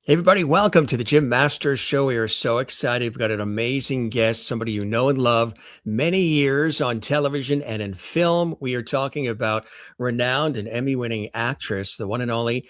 Hey everybody, welcome to the Jim Masters Show. We are so excited. We've got an amazing guest, somebody you know and love, many years on television and in film. We are talking about renowned and Emmy-winning actress, the one and only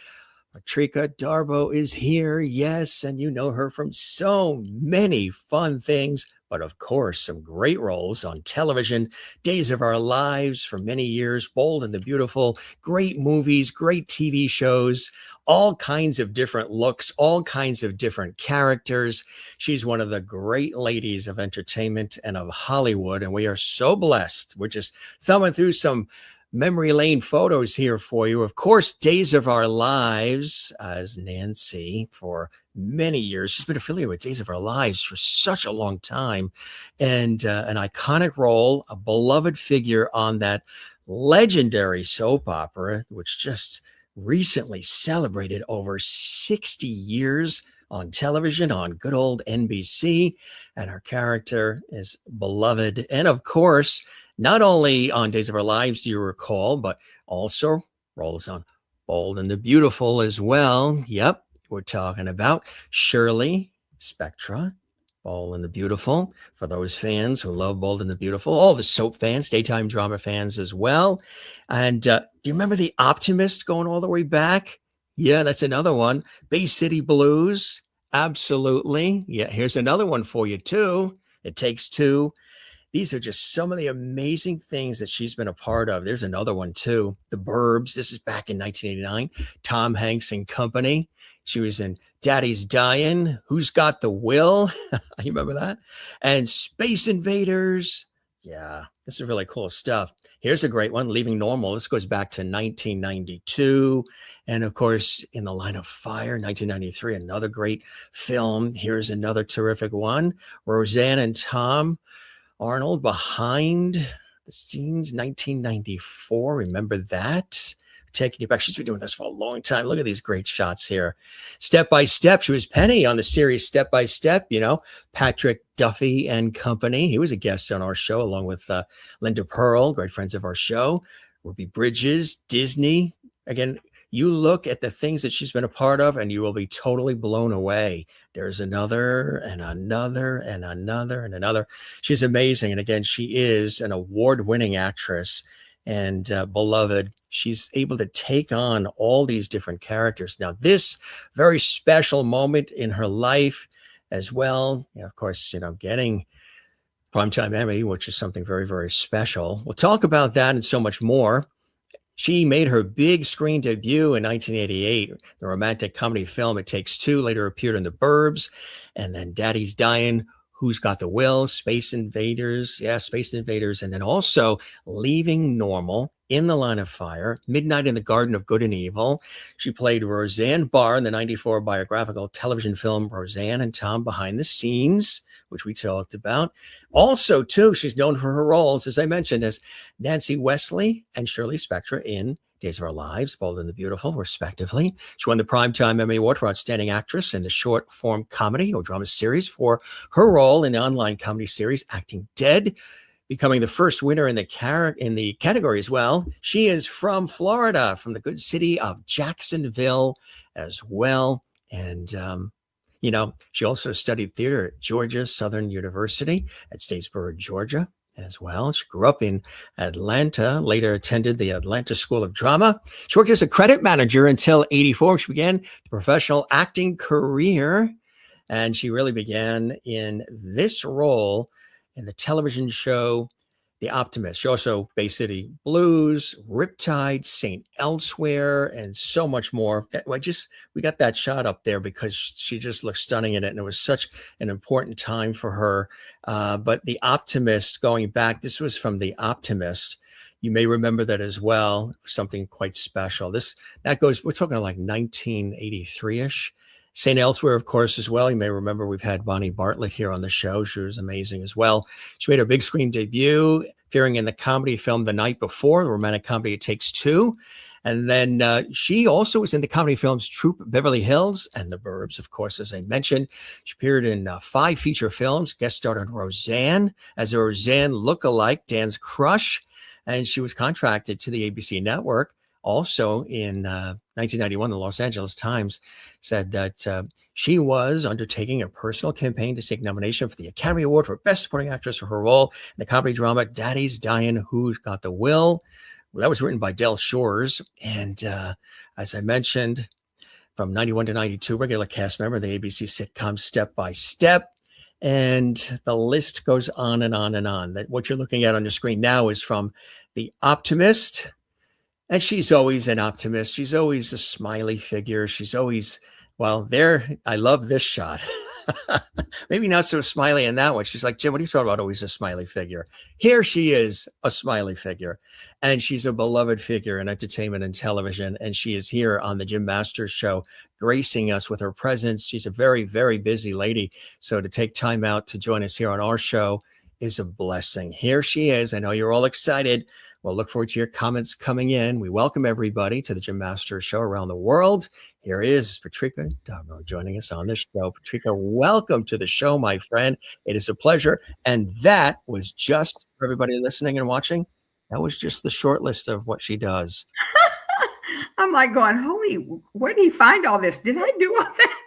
Patrika Darbo is here. Yes, and you know her from so many fun things, but of course, some great roles on television, Days of Our Lives for many years, Bold and the Beautiful, great movies, great TV shows, all kinds of different looks, all kinds of different characters. She's one of the great ladies of entertainment and of Hollywood, and we are so blessed. We're just thumbing through some memory lane photos here for you. Of course, Days of Our Lives as Nancy for many years. She's been affiliated with Days of Our Lives for such a long time, and an iconic role, a beloved figure on that legendary soap opera, which just recently celebrated over 60 years on television on good old NBC. And her character is beloved. And of course, not only on Days of Our Lives, do you recall, but also roles on Bold and the Beautiful as well. Yep, we're talking about Shirley, Spectra, Bold and the Beautiful. For those fans who love Bold and the Beautiful, all the soap fans, daytime drama fans as well. And do you remember The Optimist going all the way back? Yeah, that's another one. Bay City Blues. Absolutely. Yeah, here's another one for you too. It Takes Two. These are just some of the amazing things that she's been a part of. There's another one too. The Burbs. This is back in 1989. Tom Hanks and Company. She was in Daddy's Dyin. Who's Got the Will? You remember that? And Space Invaders. Yeah, this is really cool stuff. Here's a great one, Leaving Normal. This goes back to 1992. And of course, In the Line of Fire, 1993, another great film. Here's another terrific one, Roseanne and Tom. Arnold, Behind the Scenes, 1994. Remember that? Taking you back. She's been doing this for a long time. Look at these great shots here. Step by Step. She was Penny on the series Step by Step. You know, Patrick Duffy and Company. He was a guest on our show along with Linda Pearl, great friends of our show. Ruby Bridges, Disney. Again, you look at the things that she's been a part of and you will be totally blown away. There's another and another and another and another. She's amazing. And again, she is an award-winning actress and beloved. She's able to take on all these different characters. Now, this very special moment in her life as well, of course, getting Primetime Emmy, which is something very, very special. We'll talk about that and so much more. She made her big screen debut in 1988, the romantic comedy film It Takes Two, later appeared in The Burbs, and then Daddy's Dyin', Who's Got the Will, Space Invaders, and then also Leaving Normal, In the Line of Fire, Midnight in the Garden of Good and Evil. She played Roseanne Barr in the 94 biographical television film Roseanne and Tom Behind the Scenes, which we talked about. Also, too, she's known for her roles, as I mentioned, as Nancy Wesley and Shirley Spectra in Days of Our Lives, Bold and the Beautiful, respectively. She won the Primetime Emmy Award for Outstanding Actress in the short form comedy or drama series for her role in the online comedy series Acting Dead, becoming the first winner in the category as well. She is from Florida, from the good city of Jacksonville as well. And, she also studied theater at Georgia Southern University at Statesboro, Georgia as well. She grew up in Atlanta, later attended the Atlanta School of Drama. She worked as a credit manager until 84. She began the professional acting career, and she really began in this role in the television show The Optimist. She also Bay City Blues, Riptide, St. Elsewhere, and so much more. We got that shot up there because she just looked stunning in it, and it was such an important time for her. But The Optimist, going back, this was from The Optimist. You may remember that as well, something quite special. We're talking like 1983-ish. St. Elsewhere, of course, as well. You may remember we've had Bonnie Bartlett here on the show. She was amazing as well. She made her big screen debut, appearing in the comedy film The Night Before, the romantic comedy It Takes Two. And then she also was in the comedy films Troop Beverly Hills and The Burbs, of course, as I mentioned. She appeared in 5 feature films, guest starred on Roseanne as a Roseanne lookalike, Dan's crush. And she was contracted to the ABC network Also in 1991, the Los Angeles Times said that she was undertaking a personal campaign to seek nomination for the Academy Award for Best Supporting Actress for her role in the comedy drama Daddy's Dyin, Who Got the Will? Well, that was written by Del Shores. And as I mentioned, from 91 to 92, regular cast member of the ABC sitcom Step by Step. And the list goes on and on and on. That what you're looking at on your screen now is from The Optimist. And she's always an optimist. She's always a smiley figure. She's always, well, there, I love this shot. Maybe not so smiley in that one. She's like, Jim, what are you talking about? Always a smiley figure. Here she is, a smiley figure. And she's a beloved figure in entertainment and television. And she is here on the Jim Masters Show, gracing us with her presence. She's a very, very busy lady. So to take time out to join us here on our show is a blessing. Here she is. I know you're all excited. We'll look forward to your comments coming in. We welcome everybody to the Jim Masters Show around the world. Here is Patrika Darbo joining us on this show. Patrika, welcome to the show, my friend. It is a pleasure. And that was just, for everybody listening and watching, that was just the short list of what she does. I'm like going, holy, where did he find all this? Did I do all that?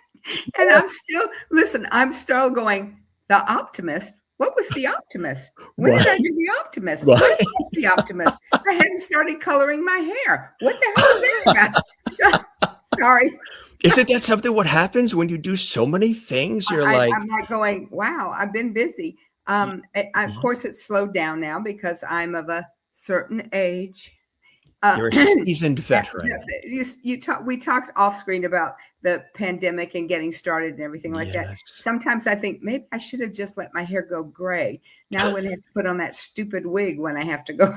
And I'm still going, The Optimist? What was The Optimist? When did I do The Optimist? What was The Optimist? I hadn't started coloring my hair. What the hell is that about? Sorry. Isn't that something what happens when you do so many things? I'm like going, wow, I've been busy. Of course, it's slowed down now because I'm of a certain age. You're a seasoned veteran. We talked off screen about the pandemic and getting started and everything like that. Sometimes I think maybe I should have just let my hair go gray. Now I'm going to have to put on that stupid wig when I have to go.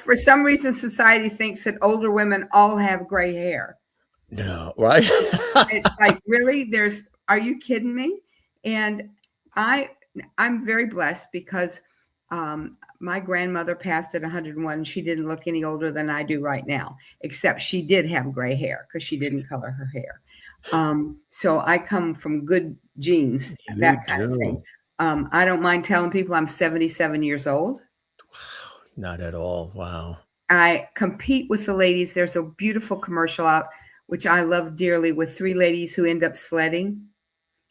For some reason, society thinks that older women all have gray hair. No, right? It's like, really? Are you kidding me? And I'm very blessed because my grandmother passed at 101. She didn't look any older than I do right now, except she did have gray hair because she didn't color her hair. So I come from good genes, that kind of thing. I don't mind telling people I'm 77 years old. Wow, not at all. Wow. I compete with the ladies. There's a beautiful commercial out, which I love dearly, with 3 ladies who end up sledding.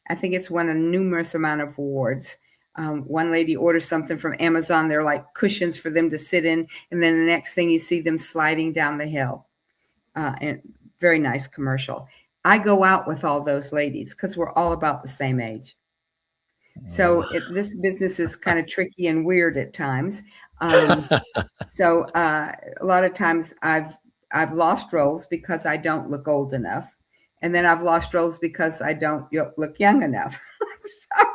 I think it's won a numerous amount of awards. One lady orders something from Amazon. They're like cushions for them to sit in. And then the next thing you see them sliding down the hill. And very nice commercial. I go out with all those ladies because we're all about the same age. So this business is kind of tricky and weird at times. So a lot of times I've lost roles because I don't look old enough. And then I've lost roles because I don't look young enough. So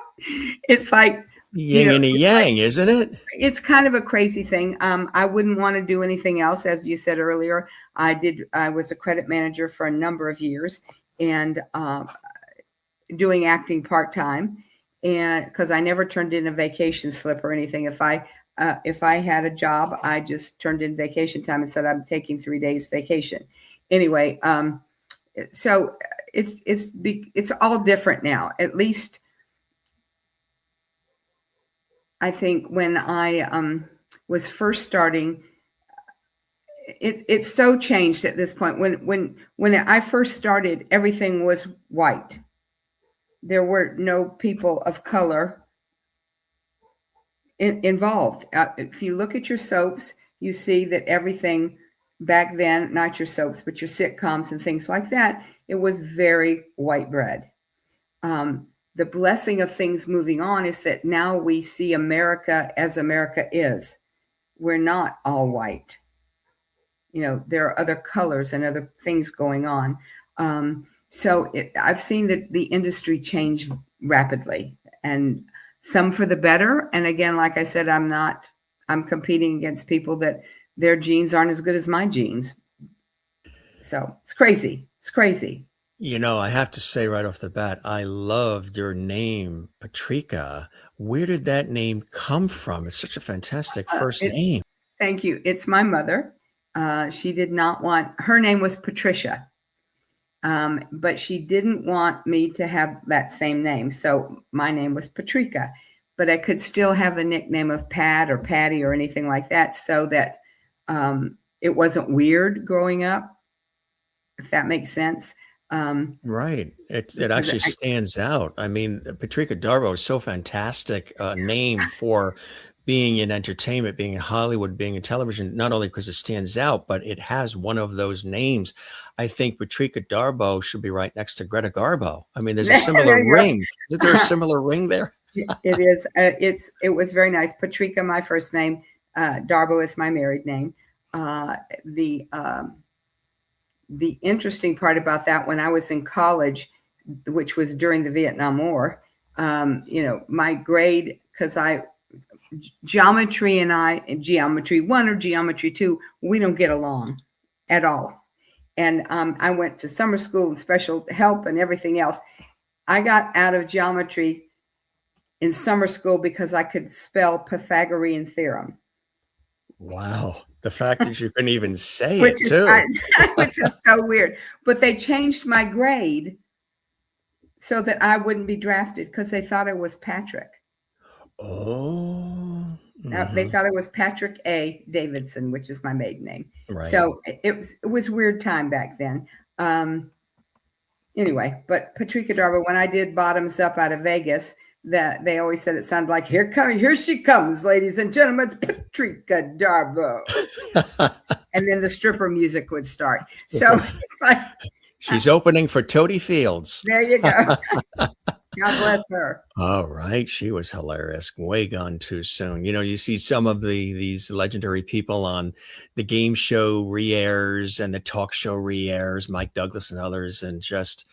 it's like yin and a yang, isn't it? It's kind of a crazy thing. I wouldn't want to do anything else. As you said earlier, I was a credit manager for a number of years and doing acting part-time. And because I never turned in a vacation slip or anything. If I had a job, I just turned in vacation time and said, I'm taking 3 days vacation. Anyway, so it's all different now. At least I think when I was first starting, it's so changed at this point. When I first started, everything was white. There were no people of color involved. If you look at your soaps, you see that everything back then, not your soaps, but your sitcoms and things like that, it was very white bread. The blessing of things moving on is that now we see America as America is. We're not all white. There are other colors and other things going on. So I've seen that the industry change rapidly, and some for the better. And again, like I said, I'm competing against people that their genes aren't as good as my genes. So it's crazy. It's crazy. I have to say right off the bat, I loved your name, Patrika. Where did that name come from? It's such a fantastic first name. Thank you. It's my mother. She did not want, her name was Patricia. But she didn't want me to have that same name. So my name was Patrika, but I could still have the nickname of Pat or Patty or anything like that, so that it wasn't weird growing up, if that makes sense. Right. It Because actually stands out. I mean, Patrika Darbo is so fantastic name for being in entertainment, being in Hollywood, being in television, not only because it stands out, but it has one of those names. I think Patrika Darbo should be right next to Greta Garbo. I mean, there's a similar there you ring. Isn't there a go. similar ring there? It is. It was very nice. Patrika, my first name. Darbo is my married name. Uh, the the interesting part about that, when I was in college, which was during the Vietnam War, my grade, because geometry and geometry 1 or geometry 2, we don't get along at all. And I went to summer school and special help and everything else. I got out of geometry in summer school because I could spell Pythagorean theorem. Wow. The fact that you couldn't even say it too. Which is so weird. But they changed my grade so that I wouldn't be drafted because they thought I was Patrick. Oh. They thought it was Patrick A. Davidson, which is my maiden name. Right. So it was a weird time back then. Anyway, but Patrika Darbo, when I did Bottoms Up out of Vegas, that they always said it sounded like here she comes, ladies and gentlemen, Patrika Darbo. And then the stripper music would start. So it's like she's opening for Toady Fields. There you go. God bless her. All right. She was hilarious. Way gone too soon. You see some of these legendary people on the game show re-airs and the talk show re-airs, Mike Douglas and others, and just,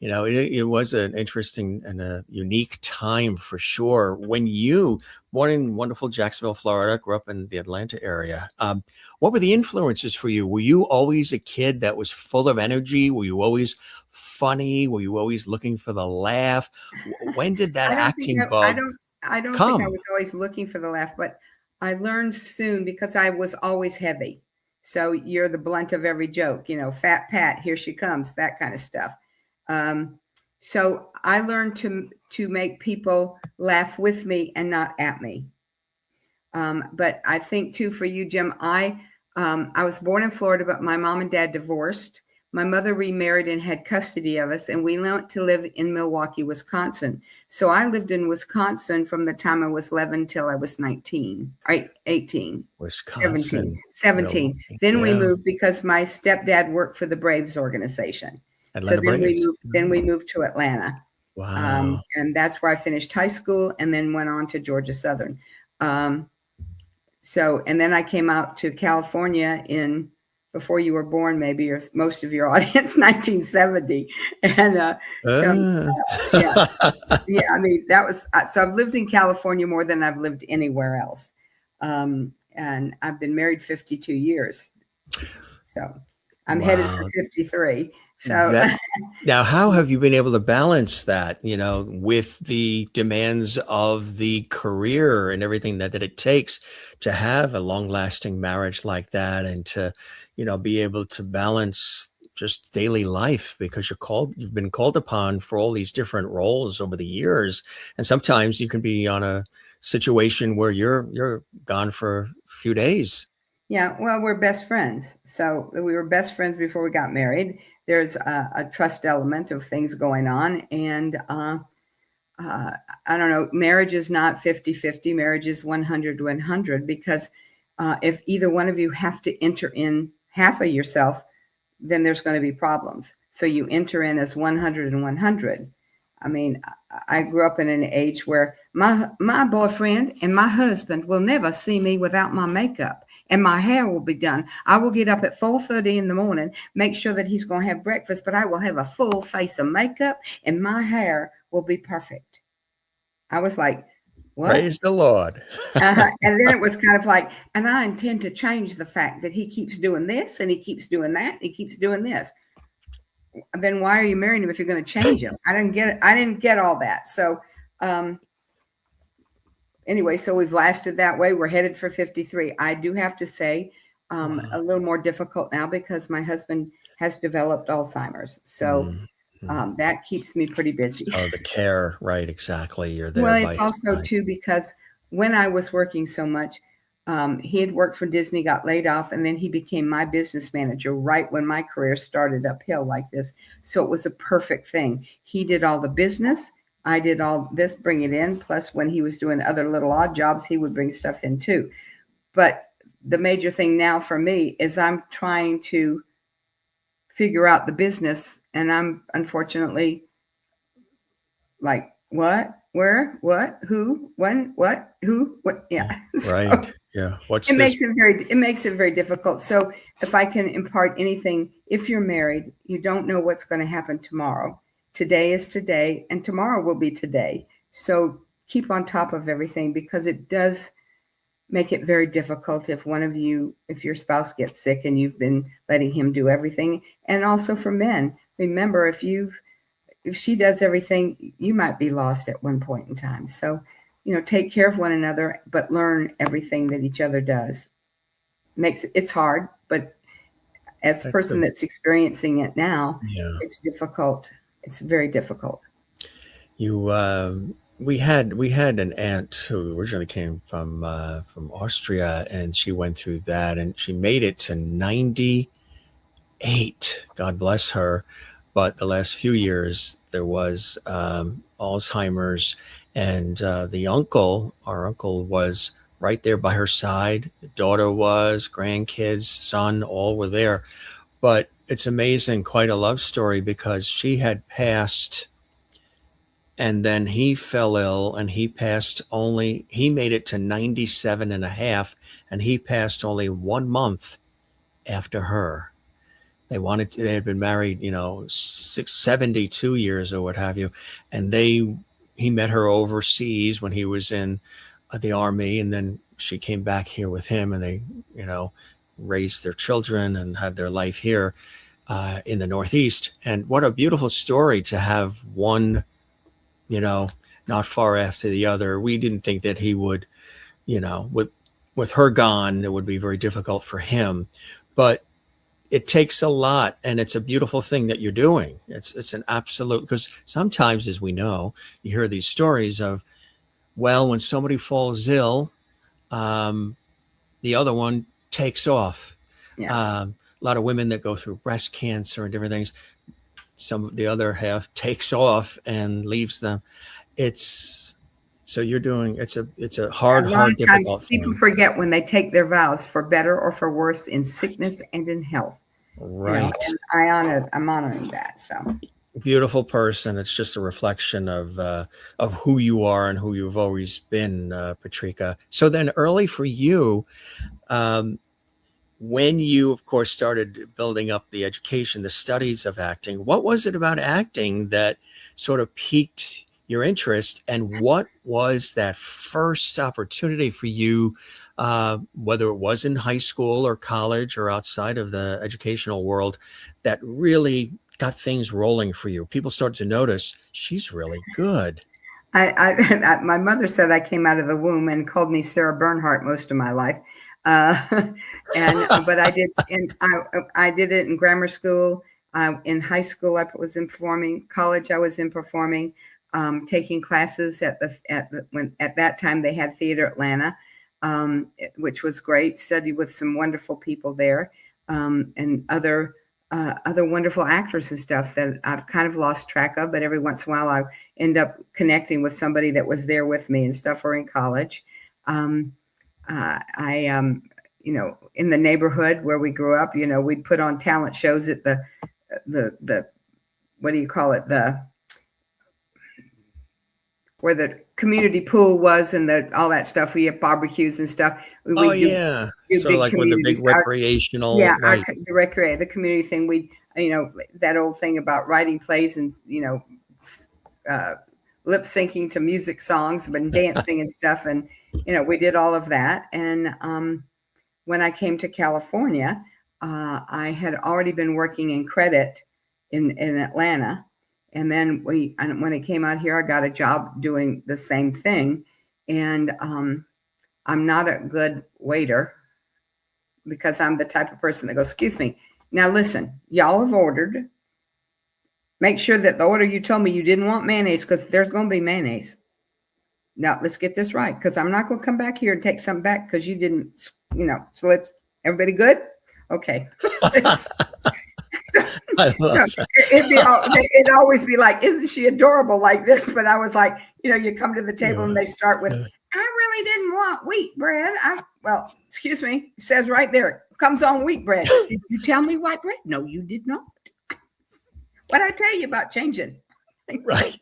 it was an interesting and a unique time for sure. When you, born in wonderful Jacksonville, Florida, grew up in the Atlanta area, what were the influences for you? Were you always a kid that was full of energy? Were you always funny? Were you always looking for the laugh? When did that acting bug I don't come? think I was always looking for the laugh, but I learned soon because I was always heavy. So you're the blunt of every joke, Fat Pat, here she comes, that kind of stuff. So I learned to make people laugh with me and not at me. But I think too, for you, Jim, I was born in Florida, but my mom and dad divorced. My mother remarried and had custody of us, and we went to live in Milwaukee, Wisconsin. So I lived in Wisconsin from the time I was 11 till I was 19, right? 18, Wisconsin, 17. Milwaukee. Then we moved because my stepdad worked for the Braves organization. Atlanta so then Braves. we moved to Atlanta. Wow. And that's where I finished high school and then went on to Georgia Southern. And then I came out to California before you were born, maybe, or most of your audience, 1970. And yeah, I mean, that was, so I've lived in California more than I've lived anywhere else. And I've been married 52 years. So I'm headed for 53. So now, how have you been able to balance that, with the demands of the career and everything that it takes to have a long-lasting marriage like that, and to, be able to balance just daily life, because you've been called upon for all these different roles over the years, and sometimes you can be on a situation where you're gone for a few days. Yeah, well, we're best friends. So we were best friends before we got married. There's a trust element of things going on. And I don't know, marriage is not 50-50. Marriage is 100-100, because if either one of you have to enter in half of yourself, then there's going to be problems. So you enter in as 100 and 100. I mean, I grew up in an age where my boyfriend and my husband will never see me without my makeup, and my hair will be done. I will get up at 4:30 in the morning, make sure that he's going to have breakfast, but I will have a full face of makeup and my hair will be perfect. I was like, what? Praise the Lord. And then it was kind of like, and I intend to change the fact that he keeps doing this and he keeps doing that. And he keeps doing this. Then why are you marrying him if you're going to change him? I didn't get it. I didn't get all that. So anyway, so we've lasted that way. We're headed for 53. I do have to say a little more difficult now because my husband has developed Alzheimer's. So that keeps me pretty busy. Oh, the care, right? Exactly. You're there. Well, it's also too because when I was working so much, He had worked for Disney, got laid off, and then he became my business manager right when my career started uphill like this. So it was a perfect thing. He did all the business. I did all this, bring it in. Plus, when he was doing other little odd jobs, he would bring stuff in too. But the major thing now for me is I'm trying to figure out the business, and I'm unfortunately like, what, where, what, who, when, what, who, what? Yeah. Right. So Yeah. What's it this? makes it very difficult. So if I can impart anything, if you're married, you don't know what's going to happen tomorrow. Today is today, and tomorrow will be today. So keep on top of everything, because it does make it very difficult if if your spouse gets sick and you've been letting him do everything. And also for men, remember, if she does everything, you might be lost at one point in time. So, take care of one another, but learn everything that each other does. It's hard, but as a person that's experiencing it now, Yeah. it's difficult. It's very difficult. We had an aunt who originally came from Austria, and she went through that, and she made it to 98. God bless her. But the last few years, there was Alzheimer's, and our uncle was right there by her side. The daughter was, grandkids, son, all were there. But it's amazing, quite a love story, because she had passed, and then he fell ill, and he made it to 97 and a half, and he passed only 1 month after her. They had been married, 72 years or what have you. And he met her overseas when he was in the army. And then she came back here with him, and they, raised their children and had their life here in the Northeast. And what a beautiful story to have one, not far after the other. We didn't think that he would, with her gone, it would be very difficult for him. But it takes a lot, and it's a beautiful thing that you're doing. It's an absolute, because sometimes, as we know, you hear these stories of, well, when somebody falls ill, the other one takes off. Yeah. A lot of women that go through breast cancer and different things, the other half takes off and leaves them. It's a hard, A lot of times difficult people thing. forget when they take their vows, for better or for worse, in sickness and in health. Right. And I'm honoring that. So Beautiful person. It's just a reflection of who you are and who you've always been, Patrika. So then, early for you, um, when you, of course, started building up the education, the studies of acting, what was it about acting that sort of piqued your interest? And what was that first opportunity for you, whether it was in high school or college or outside of the educational world, that really got things rolling for you? People started to notice, she's really good. my mother said I came out of the womb and called me Sarah Bernhardt most of my life. But I did, and I did it in grammar school. In high school, I was in performing. College, I was in performing, taking classes at that time they had Theater Atlanta, which was great. Studied with some wonderful people there, and other wonderful actors and stuff that I've kind of lost track of. But every once in a while, I end up connecting with somebody that was there with me and stuff, or in college. I in the neighborhood where we grew up, we'd put on talent shows at the what do you call it, where the community pool was, and all that stuff. We had barbecues and stuff. Oh, yeah. So like with the big recreational, right? The community thing. We, that old thing about writing plays and, lip syncing to music songs and dancing and stuff. And, we did all of that. And when I came to California, I had already been working in credit in Atlanta. And then when I came out here, I got a job doing the same thing. And I'm not a good waiter, because I'm the type of person that goes, excuse me, now listen, y'all have ordered. Make sure that the order you told me you didn't want mayonnaise, because there's going to be mayonnaise. now let's get this right, because I'm not going to come back here and take something back because you didn't, so let's, everybody good? Okay. I love that. It'd always be like, isn't she adorable like this? But I was like, you come to the table and they start with, I really didn't want wheat bread. Well, excuse me, it says right there, it comes on wheat bread. Did you tell me white bread? No, you did not. What I tell you about changing? Right.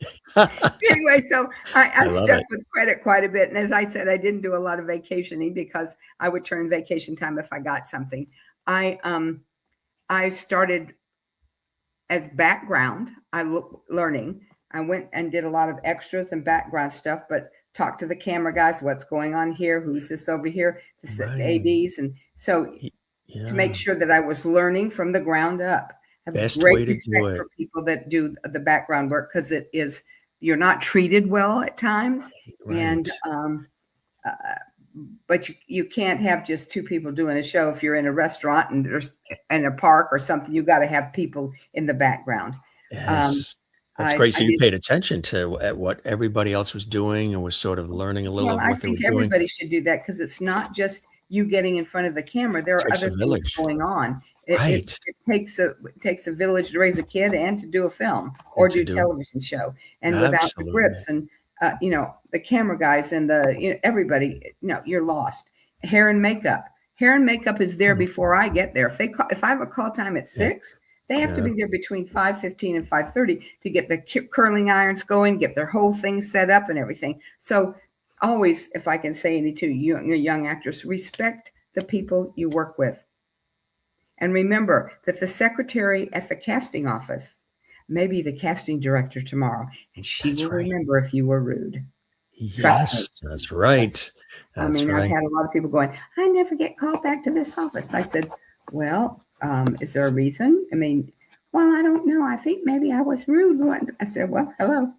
Anyway, so I stuck it. with credit quite a bit. And as I said, I didn't do a lot of vacationing because I would turn vacation time if I got something. I started as background, learning. I went and did a lot of extras and background stuff, but talked to the camera guys, what's going on here, who's this over here, this ADs. And so to make sure that I was learning from the ground up. I have great respect for people that do the background work, because you're not treated well at times. Right. And but you can't have just two people doing a show. If you're in a restaurant and there's in a park or something, you got to have people in the background. Yes. That's great. So you paid attention to what everybody else was doing and was sort of learning a little of what they were doing. I think everybody should do that, because it's not just you getting in front of the camera. There are other things going on. It takes a village to raise a kid and to do a film or do a television show. And without the grips and the camera guys and everybody, you're lost. Hair and makeup is there before I get there. If I have a call time at 6, they have to be there between 5:15 and 5:30 to get the curling irons going, get their whole thing set up and everything. So always, if I can say any to you young actors, respect the people you work with. And remember that the secretary at the casting office may be the casting director tomorrow, and she will remember if you were rude. Yes, that's right. Yes. I've had a lot of people going, I never get called back to this office. I said, well, is there a reason? Well, I don't know. I think maybe I was rude. I said, well, hello.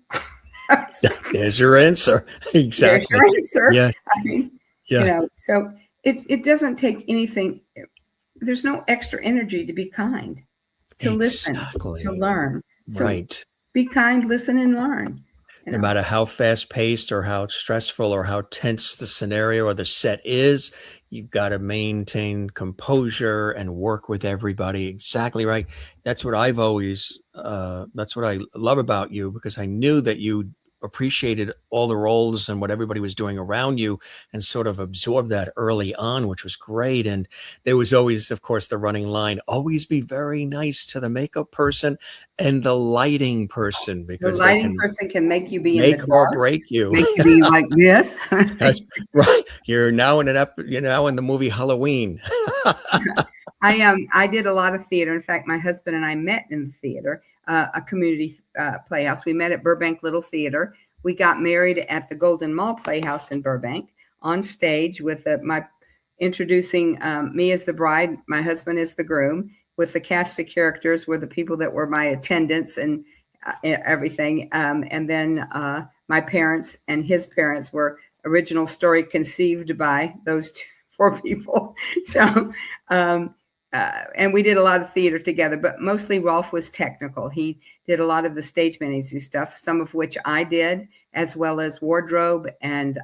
There's your answer. Exactly. There's your answer. Yeah. So it doesn't take anything. There's no extra energy to be kind, to listen, to learn. So be kind, listen, and learn. No matter how fast paced or how stressful or how tense the scenario or the set is, you've got to maintain composure and work with everybody. Exactly right. That's what I've always, that's what I love about you, because I knew that you appreciated all the roles and what everybody was doing around you and sort of absorbed that early on, which was great. And there was always, of course, the running line, always be very nice to the makeup person and the lighting person, because the lighting person can make you be make in the dark, or break you. Make you be like this. That's right. You're now in the movie Halloween. I did a lot of theater. In fact, my husband and I met in the theater, a community playhouse. We met at Burbank Little Theater. We got married at the Golden Mall Playhouse in Burbank on stage with my introducing me as the bride, my husband as the groom, with the cast of characters were the people that were my attendants and everything. And then my parents and his parents were original story conceived by those 4 people. So, and we did a lot of theater together, but mostly Rolf was technical. He did a lot of the stage managing stuff, some of which I did, as well as wardrobe and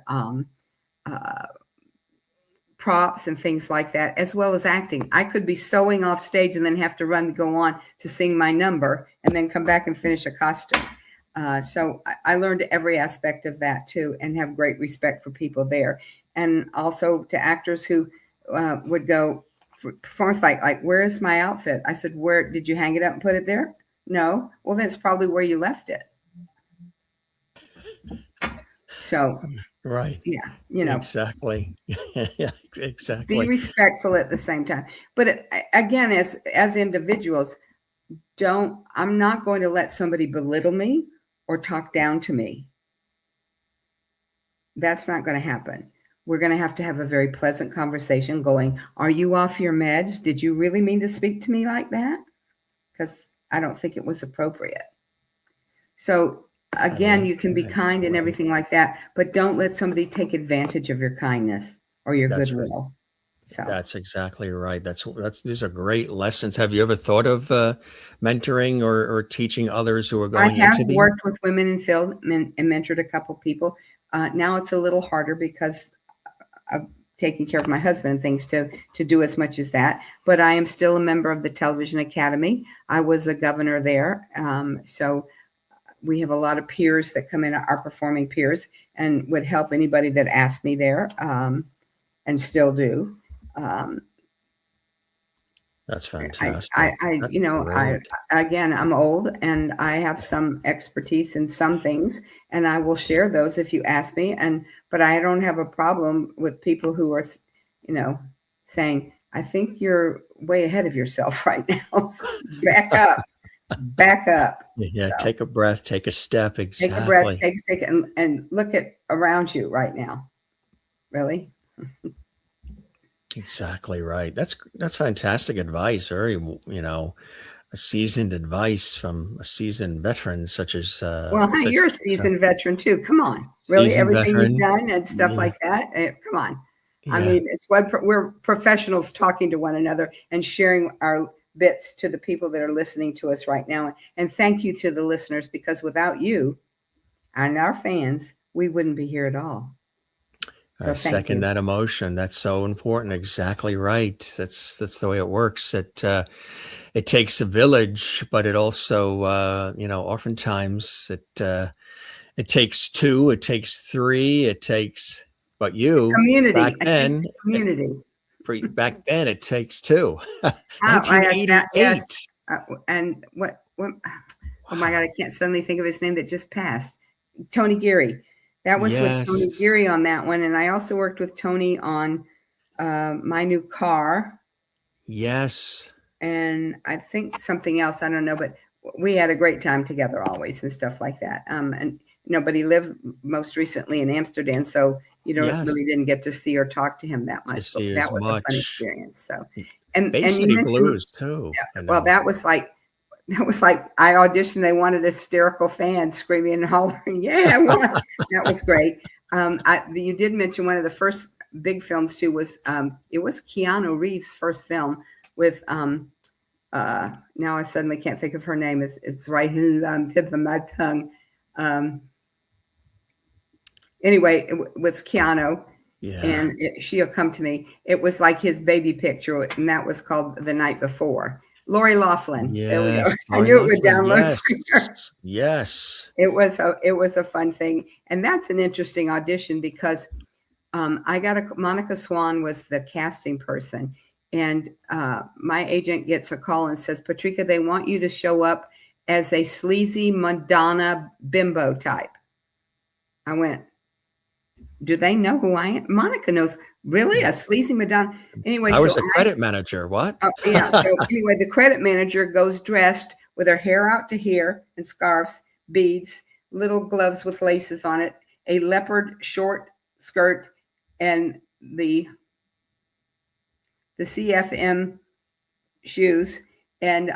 props and things like that, as well as acting. I could be sewing off stage and then have to run to go on to sing my number and then come back and finish a costume. So I learned every aspect of that too, and have great respect for people there. And also to actors who would go, performance like, where is my outfit? I said, where did you hang it up and put it there? No. Well, then it's probably where you left it. So, right. Yeah. Exactly. Yeah, exactly. Be respectful at the same time. But again, as individuals, I'm not going to let somebody belittle me or talk down to me. That's not going to happen. We're going to have a very pleasant conversation going, are you off your meds? Did you really mean to speak to me like that? Because I don't think it was appropriate. So again, you can be kind and everything like that, but don't let somebody take advantage of your kindness or your goodwill. So that's exactly right. These are great lessons. Have you ever thought of mentoring or teaching others who are going into I have worked with women in film and mentored a couple people. Now it's a little harder because of taking care of my husband and things to do as much as that. But I am still a member of the Television Academy. I was a governor there. So we have a lot of peers that come in, our performing peers, and would help anybody that asked me there, and still do. That's fantastic. Again, I'm old and I have some expertise in some things, and I will share those if you ask me. But I don't have a problem with people who are, saying, I think you're way ahead of yourself right now. Back up. Yeah. So, take a breath, take a step. Exactly. Take a breath, take a second, and look at around you right now. Really? Exactly right. That's fantastic advice. Very, seasoned advice from a seasoned veteran such as. You're a seasoned veteran too. Come on, really, everything you've done and stuff like that. Come on. Yeah. I mean, it's what we're professionals talking to one another and sharing our bits to the people that are listening to us right now. And thank you to the listeners, because without you and our fans, we wouldn't be here at all. I second that emotion. That's so important. Exactly right. That's the way it works. It takes a village, but it also, oftentimes it takes two, it takes three, it takes, but you community. Back then, community. Back then, it takes two. 1988. Yes. And what? Oh my God! I can't suddenly think of his name that just passed. Tony Geary. That was with Tony Geary on that one. And I also worked with Tony on My New Car. Yes. And I think something else, I don't know, but we had a great time together always and stuff like that. But he lived most recently in Amsterdam, so really didn't get to see or talk to him that much. But that was a fun experience. So, and Bay City Blues too. Yeah, well, that was like I auditioned. They wanted hysterical fans screaming and hollering. Yeah, well, that was great. You did mention one of the first big films too was it was Keanu Reeves' first film with now I suddenly can't think of her name. It's right on the tip of my tongue. Anyway, it was Keanu. Yeah. And she'll come to me. It was like his baby picture, and that was called The Night Before. Lori Loughlin. Yes, there we go. I knew it would download. Yes. It was a fun thing. And that's an interesting audition because Monica Swan was the casting person. And my agent gets a call and says, Patrika, they want you to show up as a sleazy Madonna bimbo type. I went, do they know who I am? Monica knows. Really? A sleazy Madonna? Anyway, I was a credit manager. What? Yeah. So anyway, the credit manager goes dressed with her hair out to here and scarves, beads, little gloves with laces on it, a leopard short skirt, and the CFM shoes. And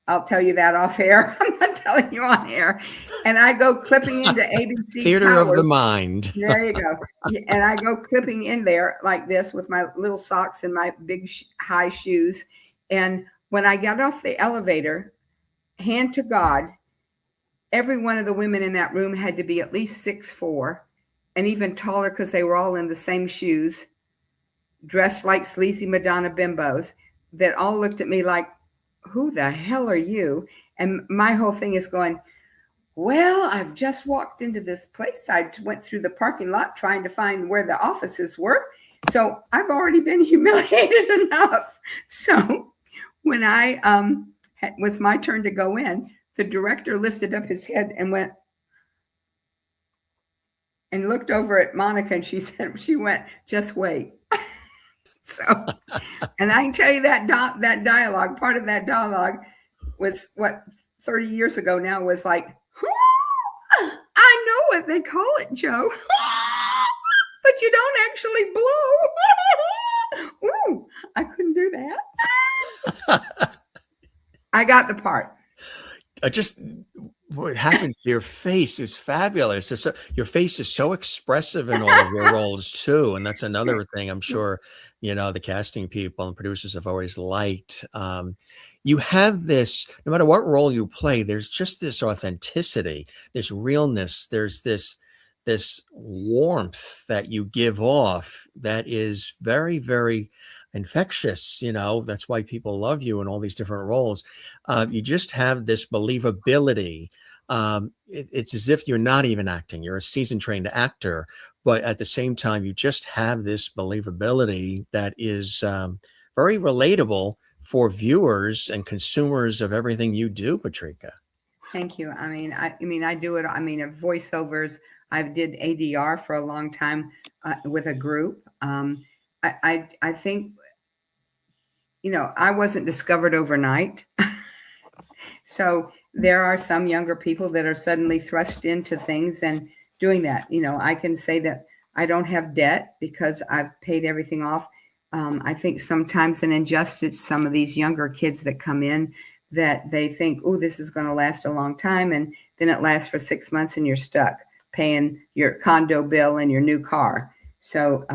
I'll tell you that off air. I'm not telling you on air. And I go clipping into ABC Theater Towers. of the mind. There you go. And I go clipping in there like this with my little socks and my big high shoes. And when I got off the elevator, hand to God, every one of the women in that room had to be at least 6'4", and even taller because they were all in the same shoes, dressed like sleazy Madonna bimbos, that all looked at me like, who the hell are you? And my whole thing is going, well, I've just walked into this place. I went through the parking lot trying to find where the offices were. So I've already been humiliated enough. So when it was my turn to go in, the director lifted up his head and went and looked over at Monica, and she went, just wait. So, and I can tell you that dialogue, part of that dialogue was what 30 years ago now was like, I know what they call it, Joe, but you don't actually blow. Ooh, I couldn't do that. I got the part. What happens to your face is fabulous. Your face is so expressive in all of your roles too. And that's another thing I'm sure, the casting people and producers have always liked. You have this, no matter what role you play, there's just this authenticity, this realness. There's this, this warmth that you give off that is very, very infectious. That's why people love you in all these different roles. You just have this believability. It's as if you're not even acting. You're a seasoned trained actor, but at the same time, you just have this believability that is very relatable for viewers and consumers of everything you do, Patrika. Thank you. I do it. Voiceovers. I did ADR for a long time with a group. I think, I wasn't discovered overnight. So there are some younger people that are suddenly thrust into things and doing that. I can say that I don't have debt because I've paid everything off. I think sometimes an injustice, some of these younger kids that come in, that they think, oh, this is going to last a long time. And then it lasts for 6 months and you're stuck paying your condo bill and your new car. So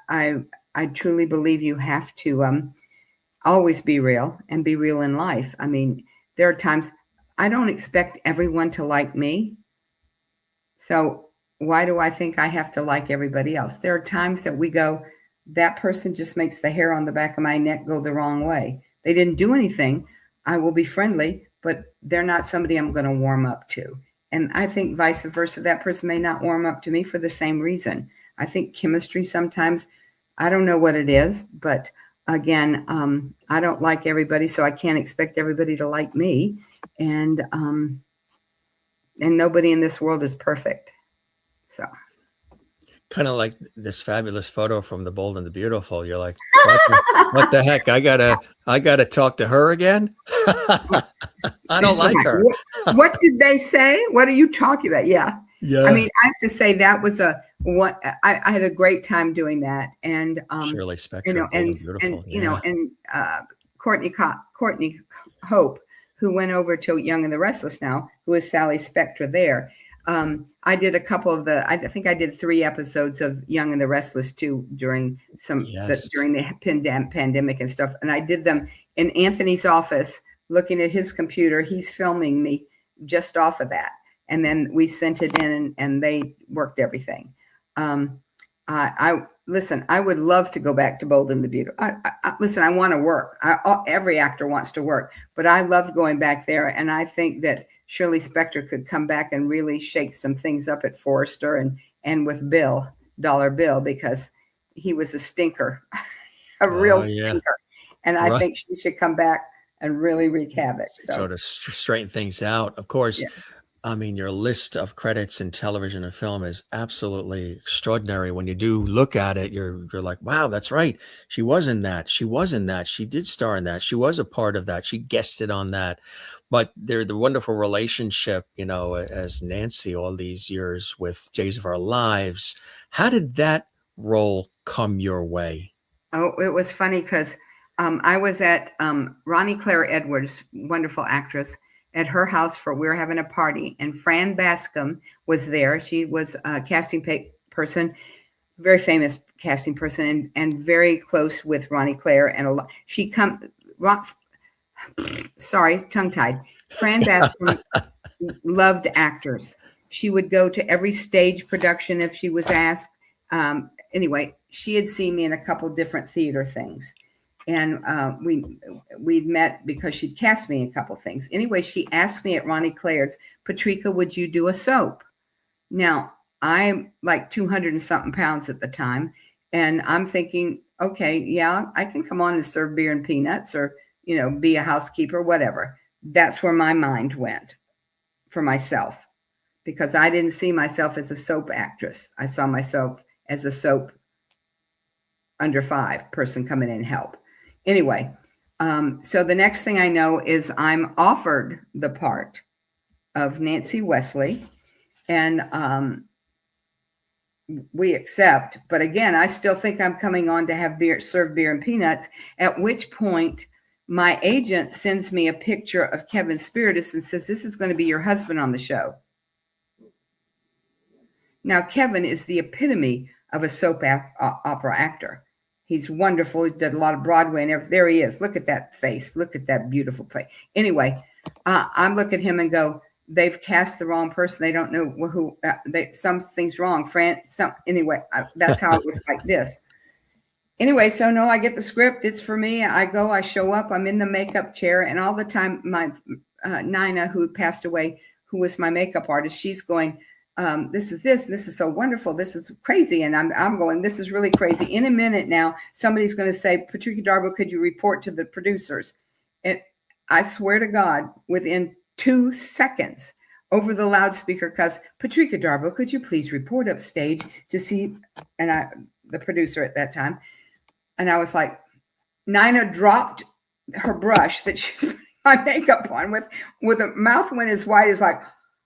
I truly believe you have to always be real and be real in life. There are times I don't expect everyone to like me. So why do I think I have to like everybody else? There are times that we go, that person just makes the hair on the back of my neck go the wrong way. They didn't do anything. I will be friendly, but they're not somebody I'm going to warm up to. And I think vice versa, that person may not warm up to me for the same reason. I think chemistry sometimes, I don't know what it is, but again, I don't like everybody, so I can't expect everybody to like me. And nobody in this world is perfect. So. Kind of like this fabulous photo from The Bold and the Beautiful. You're like, what the heck? I gotta talk to her again. I don't like her. What did they say? What are you talking about? Yeah. Yeah. I have to say that was I had a great time doing that. And Shirley, Spectra, and Courtney Hope, who went over to Young and the Restless now, who is Sally Spectra there. I did a couple of I think I did 3 episodes of Young and the Restless too during during the pandemic and stuff. And I did them in Anthony's office, looking at his computer. He's filming me just off of that. And then we sent it in and they worked everything. Listen, I would love to go back to Bold and the Beautiful. Listen, I want to work. Every actor wants to work, but I loved going back there. And I think that Shirley Spectra could come back and really shake some things up at Forrester and with Dollar Bill, because he was a stinker, a real stinker. And I think she should come back and really wreak havoc. So sort of straighten things out. Of course, yeah. Your list of credits in television and film is absolutely extraordinary. When you do look at it, you're like, wow, that's right. She was in that. She was in that. She did star in that. She was a part of that. She guested on that. But they're the wonderful relationship, as Nancy all these years with Days of Our Lives. How did that role come your way? Oh, it was funny because I was at Ronnie Claire Edwards, wonderful actress, at her house we were having a party, and Fran Bascom was there. She was a casting person, very famous casting person, and very close with Ronnie Claire. And sorry, tongue-tied. Fran Bascom loved actors. She would go to every stage production if she was asked. Anyway, she had seen me in a couple different theater things. And we'd met because she'd cast me in a couple things. Anyway, she asked me at Ronnie Claire's, Patrika, would you do a soap? Now, I'm like 200 and something pounds at the time. And I'm thinking, okay, yeah, I can come on and serve beer and peanuts or, be a housekeeper, whatever. That's where my mind went for myself, because I didn't see myself as a soap actress. I saw myself as a soap under 5 person coming in and help. Anyway, so the next thing I know is I'm offered the part of Nancy Wesley, and we accept. But again, I still think I'm coming on to have serve beer and peanuts, at which point my agent sends me a picture of Kevin Spiritus and says, this is going to be your husband on the show. Now, Kevin is the epitome of a soap opera actor. He's wonderful. He did a lot of Broadway and everything. There he is. Look at that face. Look at that beautiful face. Anyway, I look at him and go, they've cast the wrong person. They don't know who, something's wrong. Anyway, that's how it was like this. Anyway, so no, I get the script. It's for me. I go, I show up, I'm in the makeup chair. And all the time, my Nina, who passed away, who was my makeup artist, she's going, this is so wonderful. This is crazy. And I'm going, this is really crazy. In a minute now, somebody's going to say, Patrika Darbo, could you report to the producers? And I swear to God, within 2 seconds, over the loudspeaker, because Patrika Darbo, could you please report upstage to see, and the producer at that time, and I was like, Nina dropped her brush that she's putting my makeup on with a mouth went as wide as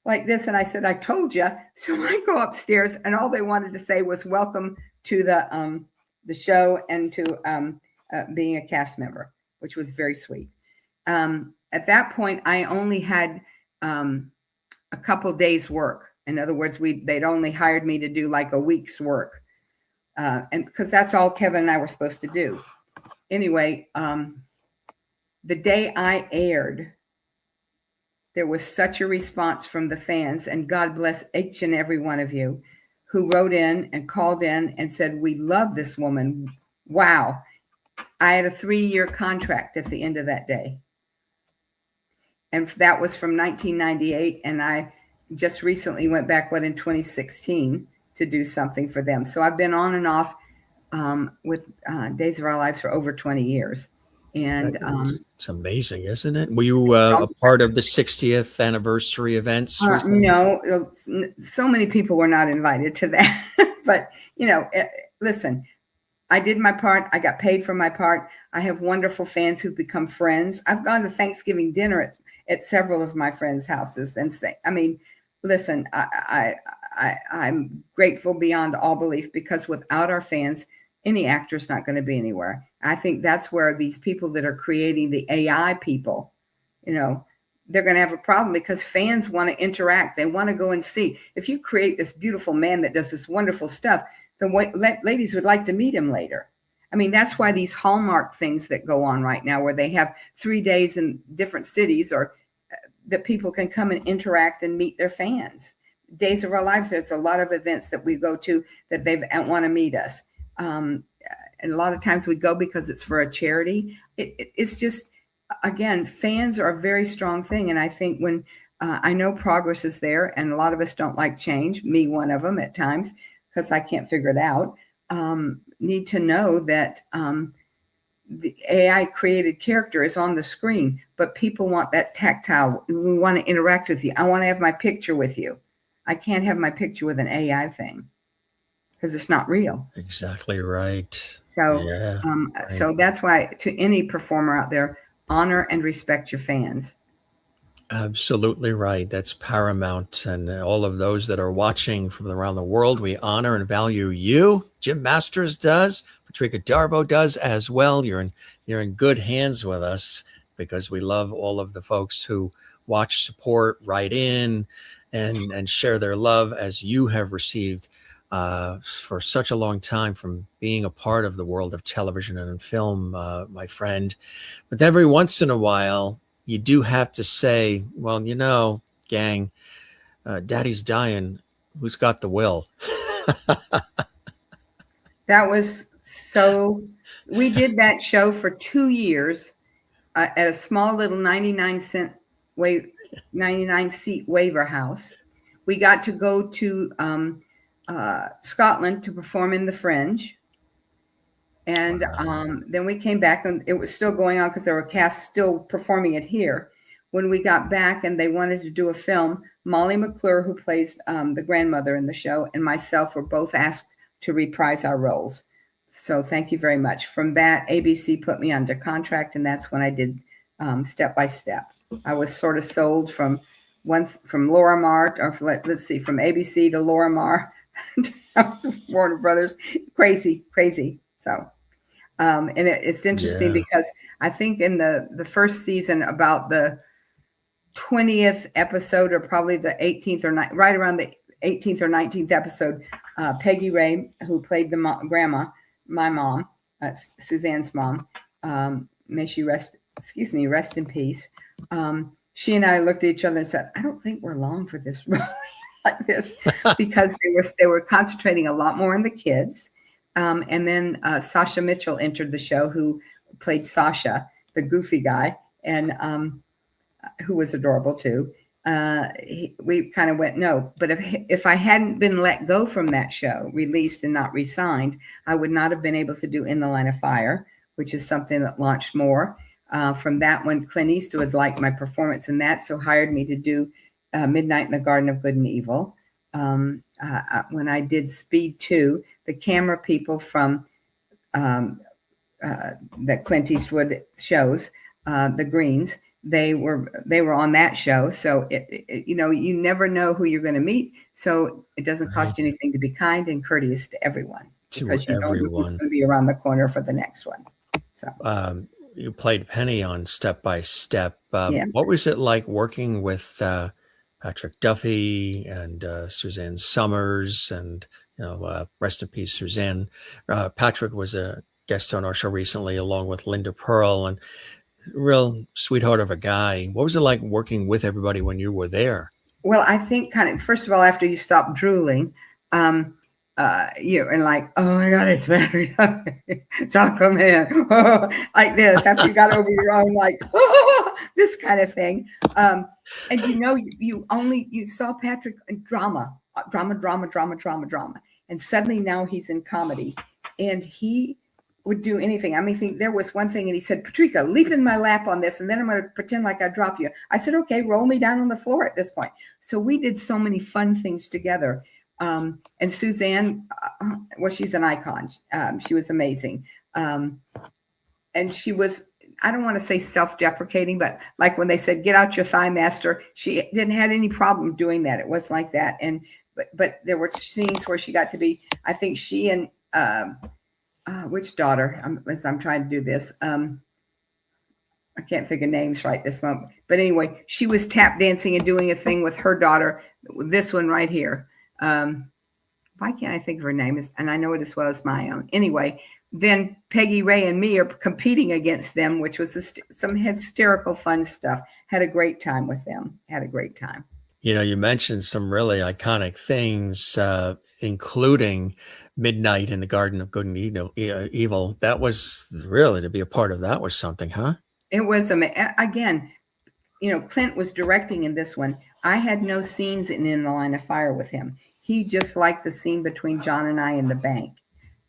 like this. And I said, I told you. So I go upstairs, and all they wanted to say was welcome to the show and to being a cast member, which was very sweet. At that point, I only had a couple days work. In other words, they'd only hired me to do like a week's work. And because that's all Kevin and I were supposed to do. Anyway, the day I aired, there was such a response from the fans, and God bless each and every one of you who wrote in and called in and said, we love this woman. Wow. I had a 3-year contract at the end of that day. And that was from 1998. And I just recently went back, in 2016 to do something for them. So I've been on and off with Days of Our Lives for over 20 years. And it's amazing, isn't it? Were you a part of the 60th anniversary events? No, so many people were not invited to that. But, listen, I did my part. I got paid for my part. I have wonderful fans who've become friends. I've gone to Thanksgiving dinner at several of my friends' houses and listen, I'm grateful beyond all belief, because without our fans, any actor's not going to be anywhere. I think that's where these people that are creating the AI people, they're going to have a problem, because fans want to interact. They want to go and see. If you create this beautiful man that does this wonderful stuff, the ladies would like to meet him later. That's why these Hallmark things that go on right now, where they have 3 days in different cities, or that people can come and interact and meet their fans. Days of Our Lives, there's a lot of events that we go to that they want to meet us. And a lot of times we go because it's for a charity. It's just, again, fans are a very strong thing. And I think when I know progress is there, and a lot of us don't like change, me one of them at times, because I can't figure it out, need to know that the AI created character is on the screen, but people want that tactile. We want to interact with you. I want to have my picture with you. I can't have my picture with an AI thing, because it's not real. Exactly right. So, right. So that's why, to any performer out there, honor and respect your fans. Absolutely right. That's paramount. And all of those that are watching from around the world, we honor and value you. Jim Masters does. Patrika Darbo does as well. You're in good hands with us, because we love all of the folks who watch, support, write in, and share their love, as you have received for such a long time, from being a part of the world of television and film, my friend. But every once in a while, you do have to say, well, gang, Daddy's dying. Who's got the will? That was so. We did that show for 2 years at a small little 99-seat waiver house. We got to go to Scotland to perform in the Fringe. And then we came back, and it was still going on because there were casts still performing it here. When we got back and they wanted to do a film, Molly McClure, who plays the grandmother in the show, and myself were both asked to reprise our roles. So thank you very much. From that, ABC put me under contract, and that's when I did Step by Step. I was sort of sold from Laura Marr, or let's see, from ABC to Laura Marr, Warner Brothers, crazy. So, and it's interesting because I think in the first season, about the 20th episode, or probably the 18th or right around the 18th or 19th episode, Peggy Ray, who played the grandma, my mom, Suzanne's mom, may she rest in peace. she and I looked at each other and said, I don't think we're long for this role like this, because they were concentrating a lot more on the kids. And then Sasha Mitchell entered the show, who played Sasha, the goofy guy, and who was adorable too. We kind of went, no, but if I hadn't been let go from that show, released and not re-signed, I would not have been able to do In the Line of Fire, which is something that launched more. From that one, Clint Eastwood liked my performance in that, so hired me to do Midnight in the Garden of Good and Evil. When I did Speed 2, the camera people from that Clint Eastwood shows, the Greens, they were on that show. So you never know who you're going to meet. So it doesn't cost you anything to be kind and courteous to everyone, because you know who's going to be around the corner for the next one. So you played Penny on Step by Step. Yeah. What was it like working with Patrick Duffy and Suzanne Somers, and rest in peace, Suzanne. Patrick was a guest on our show recently, along with Linda Pearl, and real sweetheart of a guy. What was it like working with everybody when you were there? Well, I think kind of, first of all, after you stop drooling, you're like, oh my God, it's better. John, come in. Like this, after you got over your own, like, this kind of thing. And you saw Patrick in drama. And suddenly now he's in comedy, and he would do anything. I mean, there was one thing, and he said, Patrika, leap in my lap on this, and then I'm going to pretend like I drop you. I said, okay, roll me down on the floor at this point. So we did so many fun things together. And Suzanne, well, she's an icon. She was amazing. And she was, I don't want to say self-deprecating, but like when they said, get out your thigh master, she didn't have any problem doing that. It was like that. And, but there were scenes where she got to be, I think she and, which daughter, as I'm trying to do this, I can't think of names right this moment, but anyway, she was tap dancing and doing a thing with her daughter, this one right here. Why can't I think of her name? And I know it as well as my own. Anyway, then Peggy Ray and me are competing against them, which was some hysterical fun stuff. Had a great time with them. Had a great time. You mentioned some really iconic things, including Midnight in the Garden of Good and Evil. That was really, to be a part of that was something, huh? It was, again, Clint was directing in this one. I had no scenes in the Line of Fire with him. He just liked the scene between John and I in the bank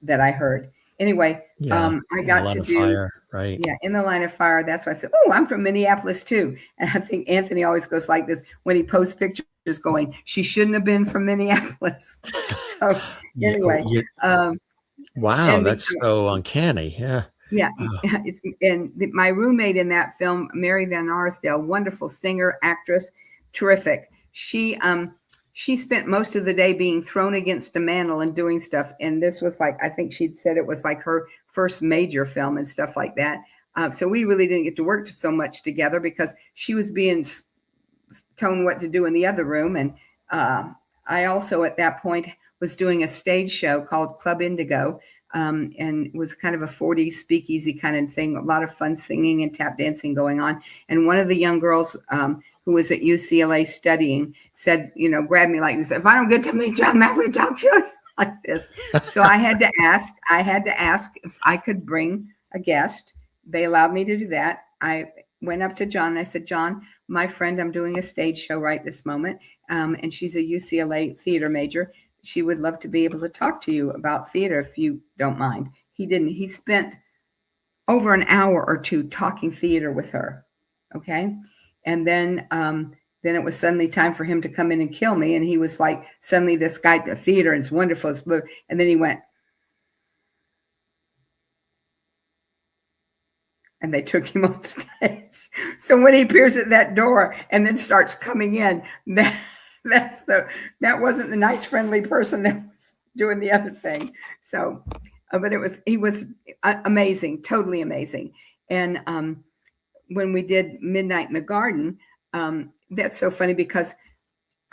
that I heard. Anyway, I got to do Fire, right? Yeah, In the Line of Fire. That's why I said, "Oh, I'm from Minneapolis too." And I think Anthony always goes like this when he posts pictures, going, "She shouldn't have been from Minneapolis." So anyway, wow, that's so uncanny. Yeah. Yeah, my roommate in that film, Mary Van Arsdale, wonderful singer, actress, terrific. She spent most of the day being thrown against a mantle and doing stuff. And this was like, I think she'd said it was like her first major film and stuff like that. So we really didn't get to work so much together because she was being told what to do in the other room. And I also at that point was doing a stage show called Club Indigo. And it was kind of a 40s speakeasy kind of thing, a lot of fun singing and tap dancing going on. And one of the young girls who was at UCLA studying said, grabbed me like this, if I don't get to meet John Malkovich, I'll kill you, like this. So I had to ask if I could bring a guest. They allowed me to do that. I went up to John and I said, John, my friend, I'm doing a stage show right this moment. And she's a UCLA theater major. She would love to be able to talk to you about theater if you don't mind. He didn't. He spent over an hour or two talking theater with her. Okay. And then it was suddenly time for him to come in and kill me. And he was like, suddenly this guy at the theater is wonderful. And then he went. And they took him on stage. So when he appears at that door and then starts coming in, that wasn't the nice, friendly person that was doing the other thing. So, but he was amazing, totally amazing. And when we did Midnight in the Garden, that's so funny because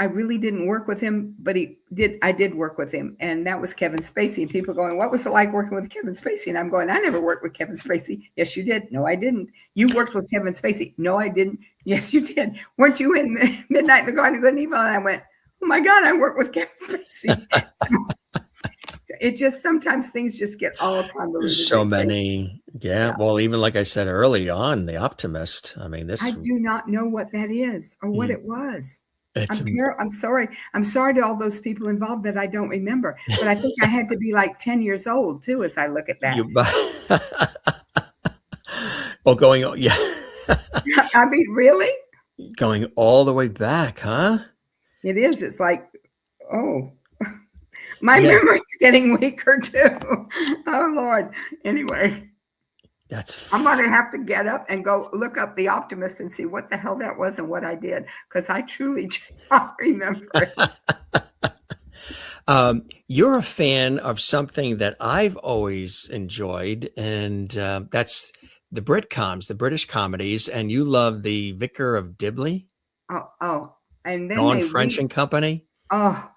I really didn't work with him, but I did work with him. And that was Kevin Spacey. And people going, what was it like working with Kevin Spacey? And I'm going, I never worked with Kevin Spacey. Yes, you did. No, I didn't. You worked with Kevin Spacey. No, I didn't. Yes, you did. Weren't you in Midnight in the Garden of Good and Evil? And I went, oh my God, I worked with Kevin Spacey. It just, sometimes things just get all convoluted. So many. Yeah. Well, even like I said early on, The Optimist. I mean, I do not know what that is or what it was. I'm sorry. I'm sorry to all those people involved that I don't remember. But I think I had to be like 10 years old too, as I look at that. Well, going on, yeah. I mean, really? Going all the way back, huh? It is. It's like, oh, my memory's getting weaker too. Oh Lord. Anyway. I'm going to have to get up and go look up The Optimist and see what the hell that was and what I did, because I truly do not remember it. You're a fan of something that I've always enjoyed, and that's the Britcoms, the British comedies, and you love The Vicar of Dibley. Oh, and then Dawn French and Company. Oh,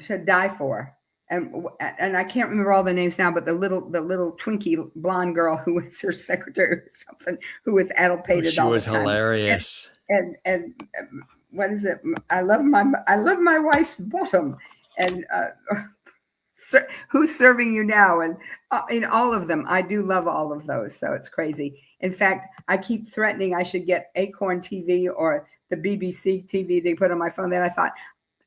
to die for. And I can't remember all the names now, but the little Twinkie blonde girl who was her secretary or something, who was addlepated she all was the time. Hilarious. And what is it? I love my wife's bottom. And who's serving you now? And in all of them, I do love all of those. So it's crazy. In fact, I keep threatening I should get Acorn TV or the BBC TV they put on my phone. Then I thought,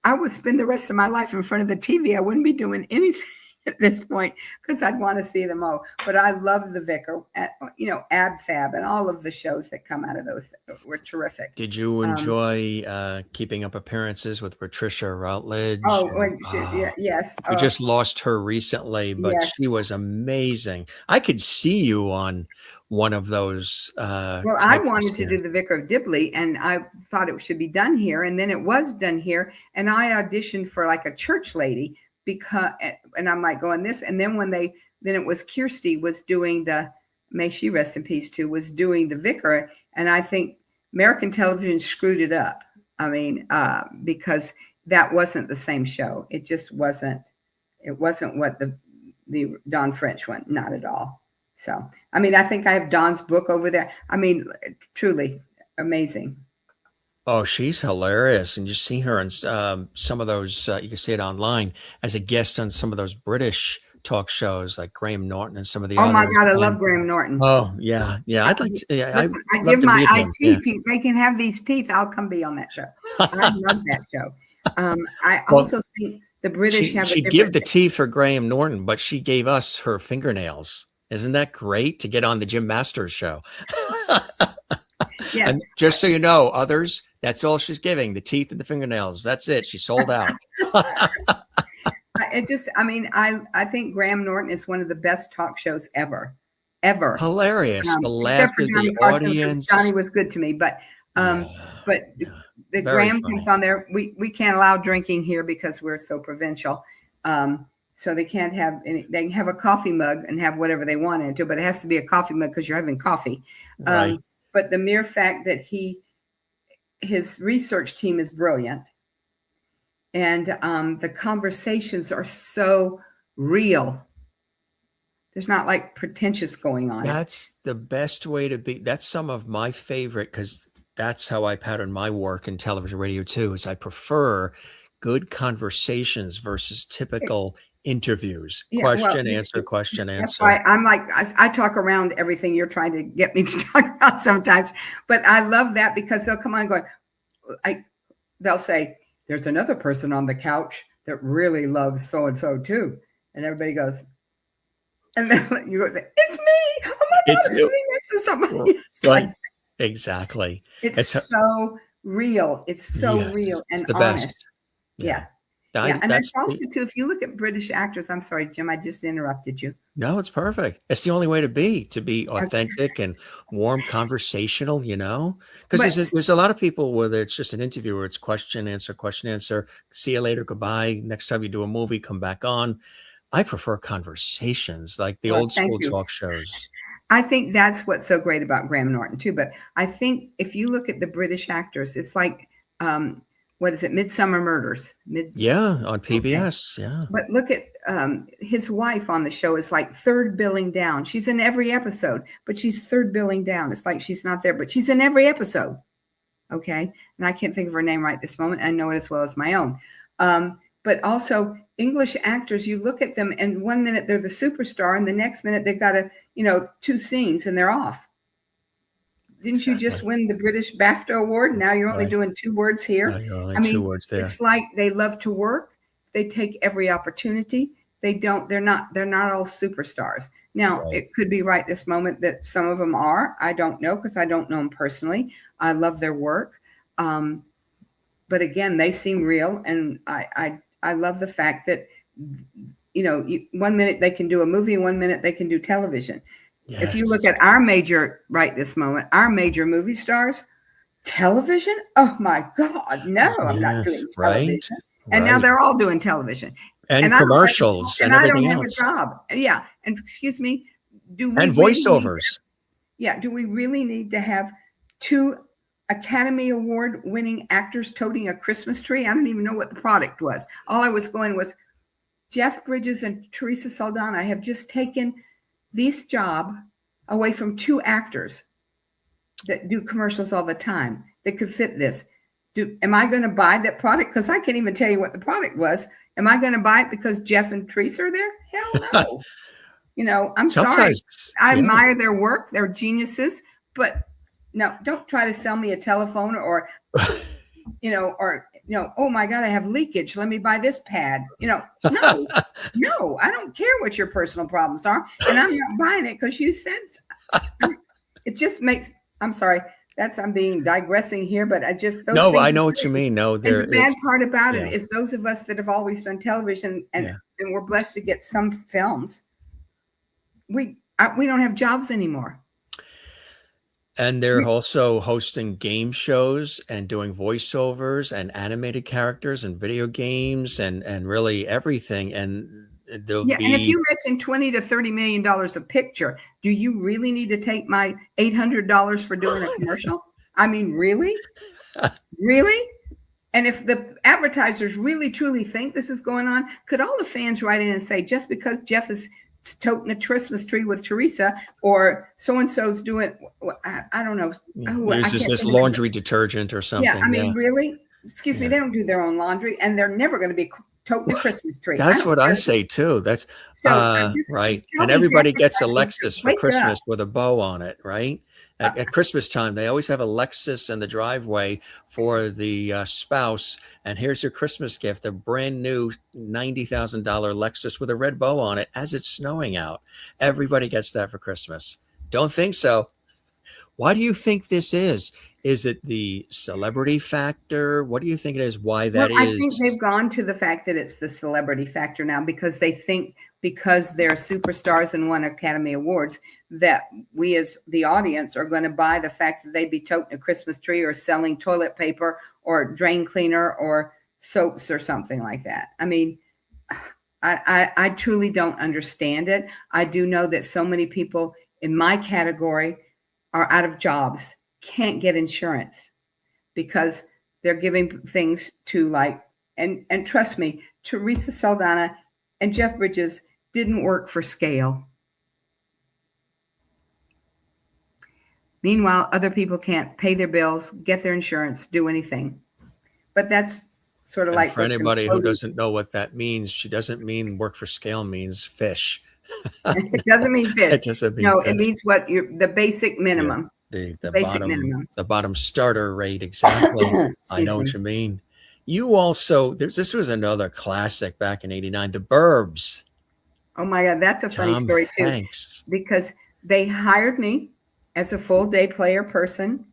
I would spend the rest of my life in front of the TV. I wouldn't be doing anything at this point because I'd want to see them all. But I love The Vicar, Ab Fab, and all of the shows that come out of those were terrific. Did you enjoy Keeping Up Appearances with Patricia Routledge? Yes. We just lost her recently, but she was amazing. I could see you on one of those. Well, I wanted to do The Vicar of Dibley, and I thought it should be done here, and then it was done here, and I auditioned for like a church lady and I'm like going this, and then then it was Kirsty was doing may she rest in peace too, was doing The Vicar, and I think American television screwed it up. I mean, because that wasn't the same show. It just wasn't. It wasn't what the Dawn French one, not at all. So, I mean, I think I have Dawn's book over there. I mean, truly amazing. Oh, she's hilarious. And you see her in some of those, you can see it online as a guest on some of those British talk shows like Graham Norton and some of the others. Oh my God, I love Graham Norton. Oh, yeah. Yeah. I'd like to. Listen, I give my eye teeth. Yeah. They can have these teeth. I'll come be on that show. I love that show. I also think the British have she'd give the teeth for Graham Norton, but she gave us her fingernails. Isn't that great to get on the Jim Masters show? Yeah. And just so you know, others, that's all she's giving, the teeth and the fingernails. That's it. She sold out. I think Graham Norton is one of the best talk shows ever. Hilarious. The laughter, the audience. Johnny was good to me, but the Graham comes on there. We can't allow drinking here because we're so provincial. So they can't have any, they can have a coffee mug and have whatever they want into, but it has to be a coffee mug because you're having coffee. Right. But the mere fact that his research team is brilliant. And the conversations are so real. There's not like pretentious going on. That's the best way to be. That's some of my favorite, because that's how I pattern my work in television, radio too, is I prefer good conversations versus typical interviews. Question, answer. That's why I'm like, I talk around everything you're trying to get me to talk about sometimes, but I love that because they'll come on and go, they'll say, there's another person on the couch that really loves so-and-so too. And everybody goes, and then you go, it's me. Oh my God, I'm sitting next to somebody. Right. Exactly. It's so real. It's so real and the honest. Best. Yeah. And that's also too, if you look at British actors, I'm sorry, Jim, I just interrupted you. No, it's perfect. It's the only way to be authentic and warm, conversational, because there's a lot of people where it's just an interview where it's question, answer, see you later, goodbye. Next time you do a movie, come back on. I prefer conversations like the old school talk shows. I think that's what's so great about Graham Norton too. But I think if you look at the British actors, it's like what is it? Midsummer Murders. Yeah, on Okay. PBS. Yeah. But look at his wife on the show is like third billing down. She's in every episode, but she's third billing down. It's like she's not there, but she's in every episode. Okay. And I can't think of her name right this moment. I know it as well as my own. But also English actors, you look at them and 1 minute they're the superstar and the next minute they've got two scenes and they're off. Didn't you just win the British BAFTA award? Now you're only doing 2 words here. You're only 2 words there. It's like they love to work. They take every opportunity. They're not all superstars. Now, it could be right this moment that some of them are. I don't know because I don't know them personally. I love their work. But again, they seem real. And I love the fact that, 1 minute they can do a movie, 1 minute they can do television. Yes. If you look at our major movie stars, television, oh my God, no, I'm not doing television. And now they're all doing television. And commercials and everything else. I don't have a job. Yeah. And excuse me, and voiceovers. Do we really need to have 2 Academy Award winning actors toting a Christmas tree? I don't even know what the product was. All I was going was Jeff Bridges and Teresa Saldana have just taken this job away from 2 actors that do commercials all the time that could fit this. Am I going to buy that product? Because I can't even tell you what the product was. Am I going to buy it because Jeff and Teresa are there? Hell no. I'm sorry. I admire their work. They're geniuses. But no, don't try to sell me a telephone or oh my God, I have leakage. Let me buy this pad. No, I don't care what your personal problems are. And I'm not buying it because you said so. It just makes, I'm sorry, I'm being digressing here, but I know what you mean. No, the bad part about it is those of us that have always done television and we're blessed to get some films. We don't have jobs anymore. And they're also hosting game shows and doing voiceovers and animated characters and video games and really everything. And and if you mention $20 to $30 million a picture, do you really need to take my $800 for doing a commercial? I mean, really? Really? And if the advertisers really truly think this is going on, could all the fans write in and say, just because Jeff is toting a Christmas tree with Teresa or so-and-so's doing, I don't know. Uses this laundry detergent or something. Yeah, I mean, really? Excuse me, they don't do their own laundry and they're never going to be toting a Christmas tree. That's what I say too. That's right. And everybody gets a Lexus for Christmas with a bow on it, right? At Christmas time, they always have a Lexus in the driveway for the spouse. And here's your Christmas gift, a brand new $90,000 Lexus with a red bow on it as it's snowing out. Everybody gets that for Christmas. Don't think so. Why do you think this is? Is it the celebrity factor? What do you think it is? Why that is? I think they've gone to the fact that it's the celebrity factor now because they think because they're superstars and won Academy Awards that we as the audience are going to buy the fact that they be toting a Christmas tree or selling toilet paper or drain cleaner or soaps or something like that. I mean, I truly don't understand it. I do know that so many people in my category are out of jobs, can't get insurance because they're giving things to and trust me, Teresa Saldana and Jeff Bridges didn't work for scale. Meanwhile, other people can't pay their bills, get their insurance, do anything. But that's sort of for anybody who doesn't know what that means, she doesn't mean work for scale means fish. It doesn't mean fish. It doesn't mean fish. It means what the basic minimum. Yeah, the basic minimum. The bottom starter rate, exactly. I know what you mean. You also, this was another classic back in '89, The Burbs. Oh my God, that's a funny story too. Thanks. Because they hired me as a full day player person,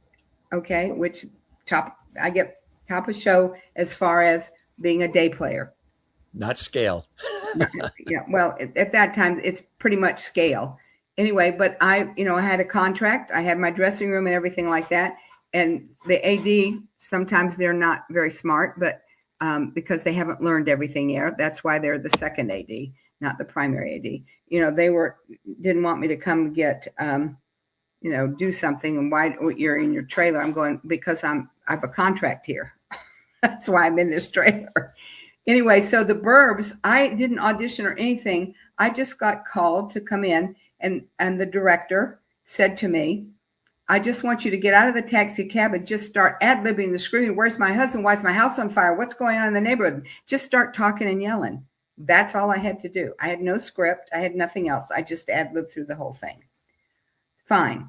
okay, which I get top of show as far as being a day player. Not scale. Yeah, well, at that time, it's pretty much scale. Anyway, but I had a contract. I had my dressing room and everything like that. And the AD, sometimes they're not very smart, but because they haven't learned everything yet. That's why they're the second AD, not the primary AD. They didn't want me to come get, do something. And why you're in your trailer? I'm going because I have a contract here. That's why I'm in this trailer. Anyway, so the Burbs, I didn't audition or anything. I just got called to come in, and the director said to me, I just want you to get out of the taxi cab and just start ad-libbing the screaming. Where's my husband? Why is my house on fire? What's going on in the neighborhood? Just start talking and yelling. That's all I had to do. I had no script. I had nothing else. I just ad-libbed through the whole thing. Fine.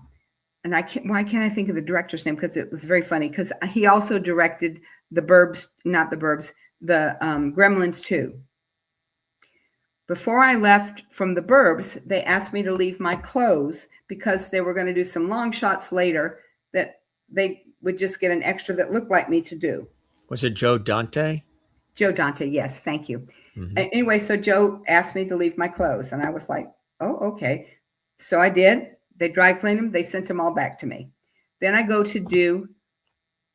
And why can't I think of the director's name? Because it was very funny, because he also directed the Burbs, not the Burbs, the Gremlins 2. Before I left from the Burbs, they asked me to leave my clothes because they were going to do some long shots later that they would just get an extra that looked like me to do. Was it Joe Dante? Joe Dante, yes, thank you. Anyway, so Joe asked me to leave my clothes, and I was like, oh, okay. So I did. They dry cleaned them. They sent them all back to me. Then I go to do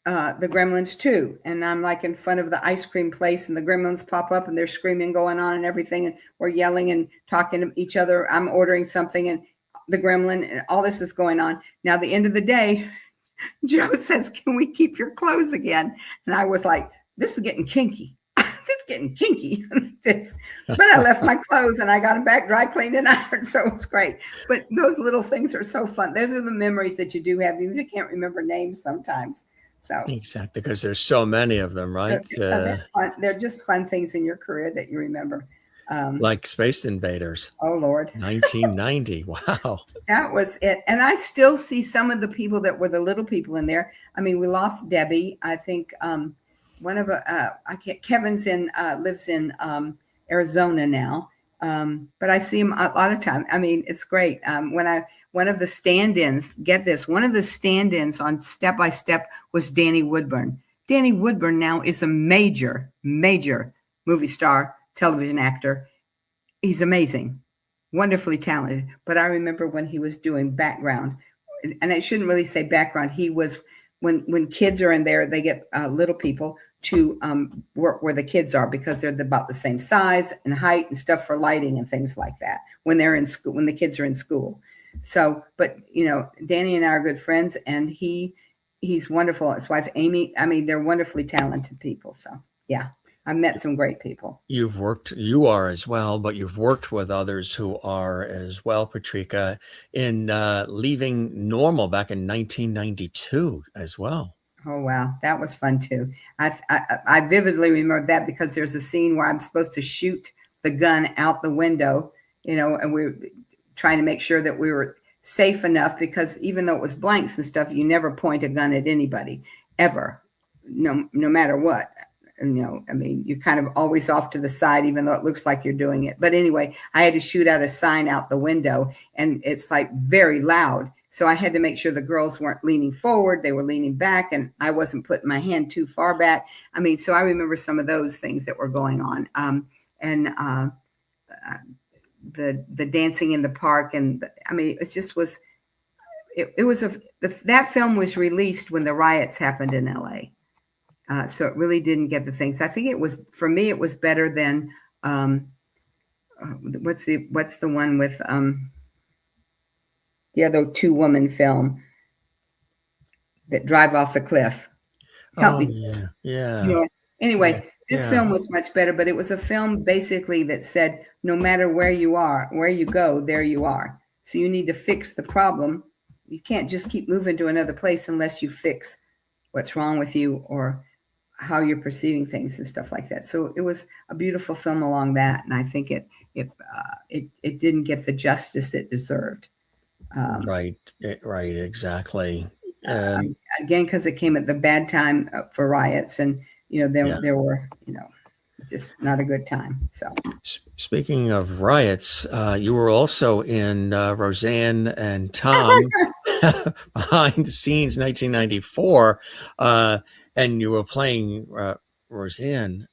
the Gremlins 2, and I'm like in front of the ice cream place, and the Gremlins pop up and they're screaming going on and everything, and we're yelling and talking to each other. I'm ordering something, and the Gremlin, and all this is going on. Now, the end of the day, Joe says, can we keep your clothes again? And I was like, this is getting kinky. It's getting kinky. But I left my clothes and I got them back dry cleaned and ironed, so it's great. But those little things are so fun. Those are the memories that you do have, even if you can't remember names sometimes. So exactly, because there's so many of them, right? They're just fun things in your career that you remember. Like Space Invaders. Oh, Lord. 1990. Wow. That was it. And I still see some of the people that were the little people in there. I mean, we lost Debbie. I think one of Kevin's lives in Arizona now. But I see him a lot of time. I mean, it's great. One of the stand-ins, get this, one of the stand-ins on Step by Step was Danny Woodburn. Danny Woodburn now is a major, major movie star, television actor. He's amazing, wonderfully talented. But I remember when he was doing background, and I shouldn't really say background. He was, when kids are in there, they get little people to work where the kids are, because they're about the same size and height and stuff for lighting and things like that when they're in school, when the kids are in school. So, but Danny and I are good friends, and he's wonderful. His wife, Amy, I mean, they're wonderfully talented people. So yeah, I've met some great people. You are as well, but you've worked with others who are as well, Patrika, in Leaving Normal back in 1992 as well. Oh, wow. That was fun too. I vividly remember that because there's a scene where I'm supposed to shoot the gun out the window, and we're trying to make sure that we were safe enough, because even though it was blanks and stuff, you never point a gun at anybody ever, no matter what. I mean, you're kind of always off to the side, even though it looks like you're doing it. But anyway, I had to shoot out a sign out the window, and it's like very loud. So I had to make sure the girls weren't leaning forward. They were leaning back, and I wasn't putting my hand too far back. I mean, so I remember some of those things that were going on. The dancing in the park. And I mean, that film was released when the riots happened in LA. So it really didn't get the things. I think for me, it was better than, what's the one with, the other 2-woman film that drive off the cliff. Help me. Yeah. Anyway, this film was much better, but it was a film basically that said, no matter where you are, where you go, there you are. So you need to fix the problem. You can't just keep moving to another place unless you fix what's wrong with you or how you're perceiving things and stuff like that. So it was a beautiful film along that, and I think it didn't get the justice it deserved. Right, exactly. Again, because it came at the bad time for riots, and there were just not a good time. So, speaking of riots, you were also in Roseanne and Tom behind the scenes, 1994, and you were playing Roseanne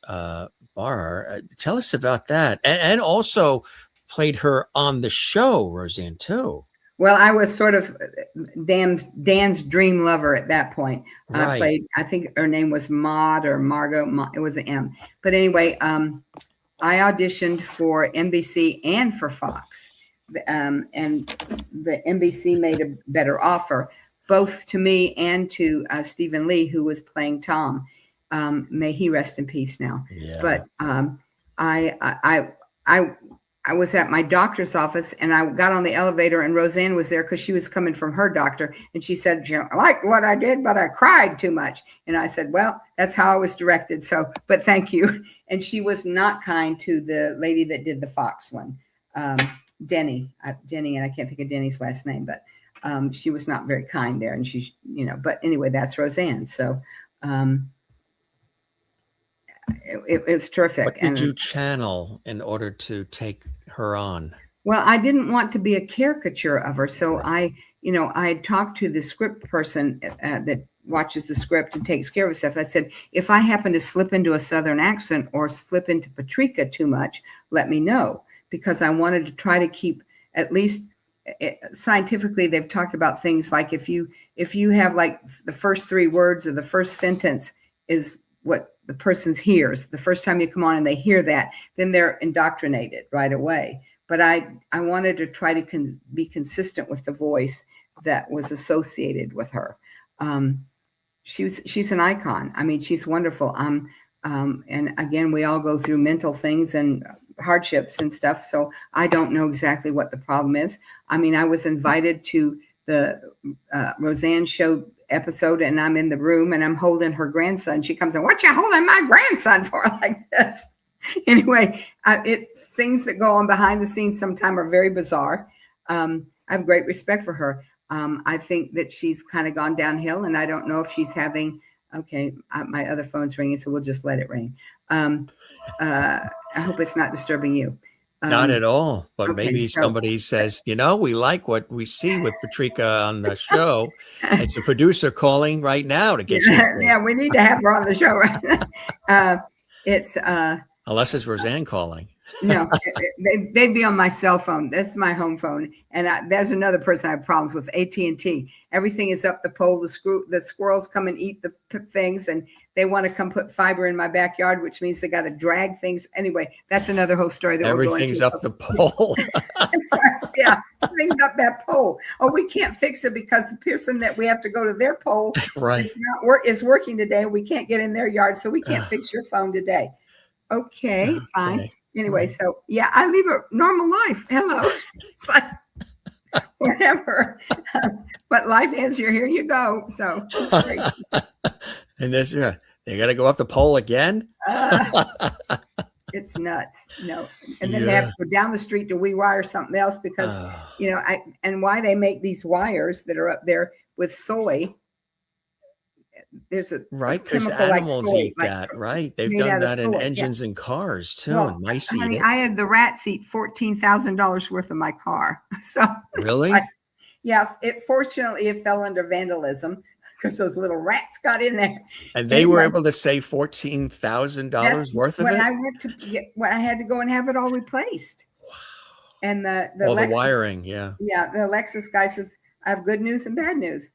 Barr. Tell us about that, and also played her on the show, Roseanne, too. Well, I was sort of Dan's dream lover at that point. Right. I think her name was Maud or Margot. It was an M. But anyway, I auditioned for NBC and for Fox. And the NBC made a better offer, both to me and to Stephen Lee, who was playing Tom. May he rest in peace now. Yeah. But I was at my doctor's office and I got on the elevator and Roseanne was there because she was coming from her doctor. And she said, I like what I did, but I cried too much. And I said, well, that's how I was directed. So, but thank you. And she was not kind to the lady that did the Fox one, Denny, and I can't think of Denny's last name, but she was not very kind there. And she, but anyway, that's Roseanne. So it was terrific. What did you channel in order to take her on? Well, I didn't want to be a caricature of her. So I talked to the script person that watches the script and takes care of stuff. I said, if I happen to slip into a Southern accent or slip into Patrika too much, let me know, because I wanted to try to keep, at least scientifically, they've talked about things like if you have like the first 3 words or the first sentence is what the person hears the first time you come on and they hear that, then they're indoctrinated right away. But I wanted to try to be consistent with the voice that was associated with her. She's an icon. I mean, she's wonderful. And again, we all go through mental things and hardships and stuff. So I don't know exactly what the problem is. I mean, I was invited to the Roseanne show episode and I'm in the room and I'm holding her grandson. She comes in, what you holding my grandson for like this? Anyway, things that go on behind the scenes sometimes are very bizarre. I have great respect for her. I think that she's kind of gone downhill and I don't know if she's having, my other phone's ringing, so we'll just let it ring. I hope it's not disturbing you. Not at all, but maybe somebody says, we like what we see with Patrika on the show. It's a producer calling right now to get you. Yeah, we need to have her on the show right now. Unless it's Roseanne calling. No, they'd be on my cell phone. That's my home phone. And there's another person I have problems with, AT&T. Everything is up the pole. The squirrels come and eat the things, and they want to come put fiber in my backyard, which means they got to drag things. Anyway, that's another whole story that we're going to. Everything's up the pole. Yeah, things up that pole. Oh, we can't fix it because the person that we have to go to their pole is working today. We can't get in their yard, so we can't fix your phone today. Okay, fine. Anyway, so yeah, I live a normal life. Hello. Whatever. But life is, here you go. So it's great. And this, they got to go up the pole again? It's nuts. No. And then they have to go down the street to rewire something else because, and why they make these wires that are up there with soy. There's a because animals eat that, right? They've done that in engines and cars too, and mice eat it. I had the rats eat $14,000 worth of my car. So really, fortunately it fell under vandalism because those little rats got in there, and they were able to save $14,000 worth of it. When I had to go and have it all replaced. Wow! And the wiring, the Lexus guy says, "I have good news and bad news."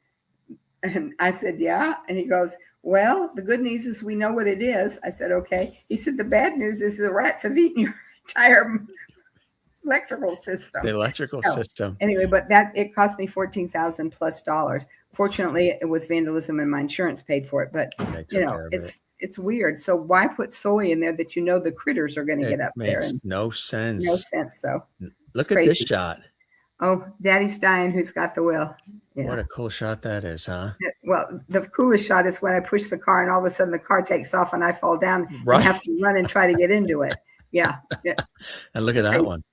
And I said, yeah. And he goes, well, the good news is we know what it is. I said, okay. He said, the bad news is the rats have eaten your entire electrical system. The electrical system. Anyway, but it cost me $14,000 plus. Fortunately, it was vandalism and my insurance paid for it. But, it's weird. So why put soy in there that the critters are going to get up there? It makes no sense. No sense. So look at this shot. Oh, Daddy's Dyin, who's got the wheel. Yeah. What a cool shot that is, huh? Well, the coolest shot is when I push the car and all of a sudden the car takes off and I fall down and have to run and try to get into it. Yeah. And look at that one.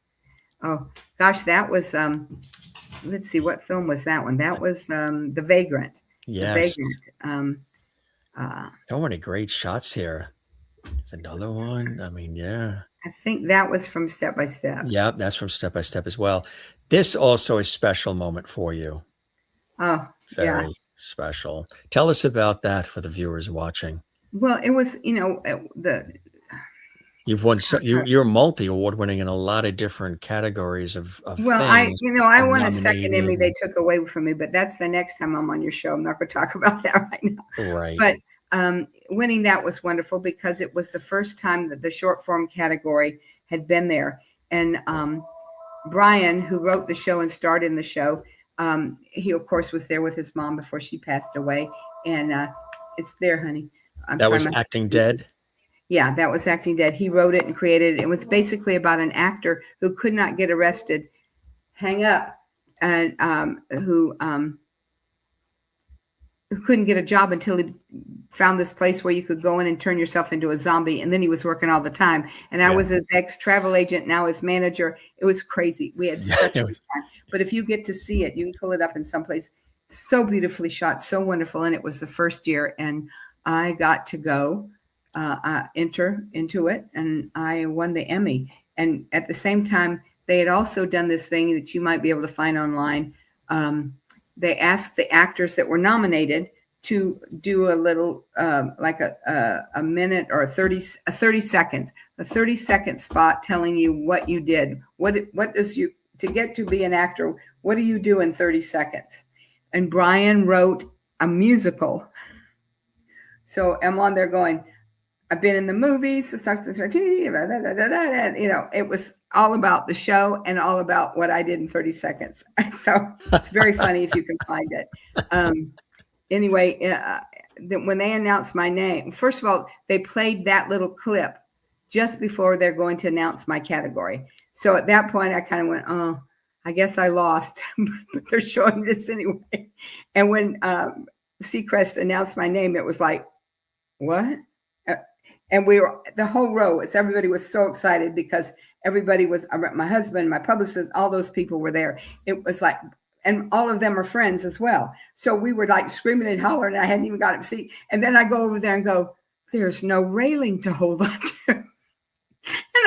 Oh, gosh, that was, let's see, what film was that one? That was The Vagrant. Yes. The Vagrant. So many great shots here. It's another one. I mean, yeah. I think that was from Step by Step. Yeah, that's from Step by Step as well. This also a special moment for you. Oh, very special. Tell us about that for the viewers watching. Well, it was, you've won. You're multi-award winning in a lot of different categories of well, things. I won a second Emmy they took away from me, but that's the next time I'm on your show. I'm not going to talk about that right now. Right. But winning that was wonderful because it was the first time that the short form category had been there. And Brian, who wrote the show and starred in the show, he, of course, was there with his mom before she passed away. And it's there, honey. I'm That sorry, was Acting Dead. yeah, that was Acting Dead. He wrote it and created it. It was basically about an actor who could not get arrested, hang up, and who couldn't get a job until he found this place where you could go in and turn yourself into a zombie. And then he was working all the time. And I was his ex-travel agent, now his manager. It was crazy. We had such a good time. But if you get to see it, you can pull it up in some place. So beautifully shot, so wonderful. And it was the first year. And I got to go enter into it. And I won the Emmy. And at the same time, they had also done this thing that you might be able to find online. They asked the actors that were nominated to do a little, like a minute or 30 seconds, a 30-second spot telling you what you did. What does you, to get to be an actor, what do you do in 30 seconds? And Brian wrote a musical. So I'm on there going, I've been in the movies, you know, it was all about the show and all about what I did in 30 seconds. So it's very funny if you can find it. Anyway, when they announced my name, first of all, they played that little clip just before they're going to announce my category. So at that point, I kind of went, oh, I guess I lost, but they're showing this anyway. And when Seacrest announced my name, it was like, what? And we were, the whole row, everybody was so excited because everybody was, my husband, my publicist, all those people were there. It was like, and all of them are friends as well. So we were like screaming and hollering, and I hadn't even got a seat. And then I go over there and go, there's no railing to hold on to. And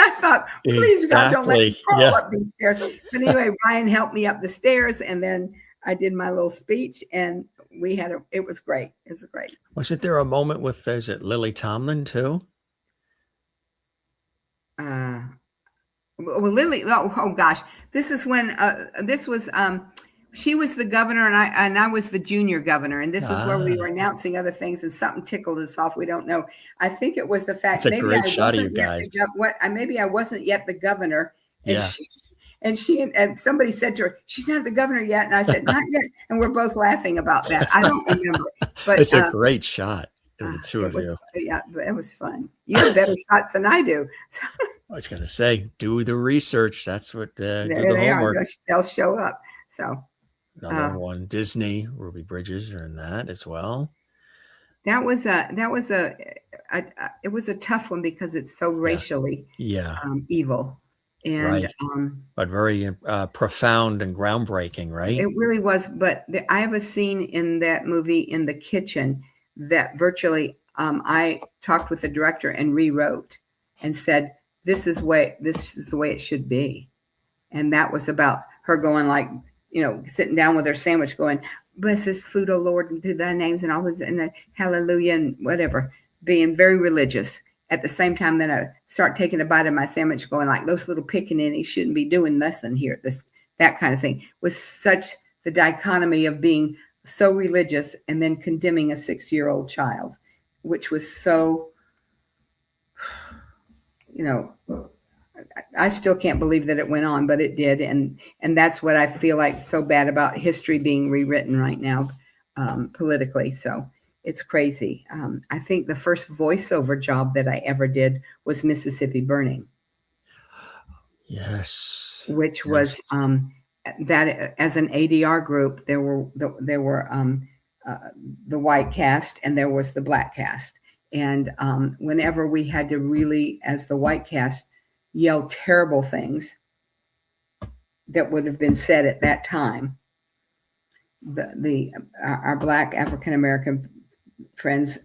I thought, please God, don't let me fall up these stairs. But anyway, Ryan helped me up the stairs, and then I did my little speech, and we had it was great. It was great. Wasn't there a moment with, is it Lily Tomlin too? Well, Lily, oh gosh, this is when this was she was the governor and I was the junior governor, and this was where we were announcing other things, and something tickled us off. We don't know. I think it was the fact maybe great shot of you guys. Maybe I wasn't yet the governor. And yeah. And somebody said to her, she's not the governor yet. And I said, not yet. And we're both laughing about that. I don't remember. But it's a great shot. The two of you. Yeah, it was fun. You have better shots than I do. I was going to say, do the research. That's what do the homework. They'll show up. So another one, Disney, Ruby Bridges are in that as well. That was it was a tough one because it's so racially evil. And but very profound and groundbreaking, right? It really was. But I have a scene in that movie in the kitchen that virtually I talked with the director and rewrote and said, this is the way it should be. And that was about her going like, you know, sitting down with her sandwich going, bless this food, O Lord, and through thy names and all this and the hallelujah and whatever, being very religious. At the same time, then I start taking a bite of my sandwich going like, those little pickaninnies shouldn't be doing nothing here. That kind of thing was such the dichotomy of being so religious and then condemning a 6-year-old child, which was so, you know, I still can't believe that it went on, but it did. And that's what I feel like so bad about history being rewritten right now, politically. So it's crazy. I think the first voiceover job that I ever did was Mississippi Burning. Yes. Which was that as an ADR group, there were the white cast and there was the black cast. And whenever we had to really, as the white cast, yell terrible things that would have been said at that time, our black African-American friends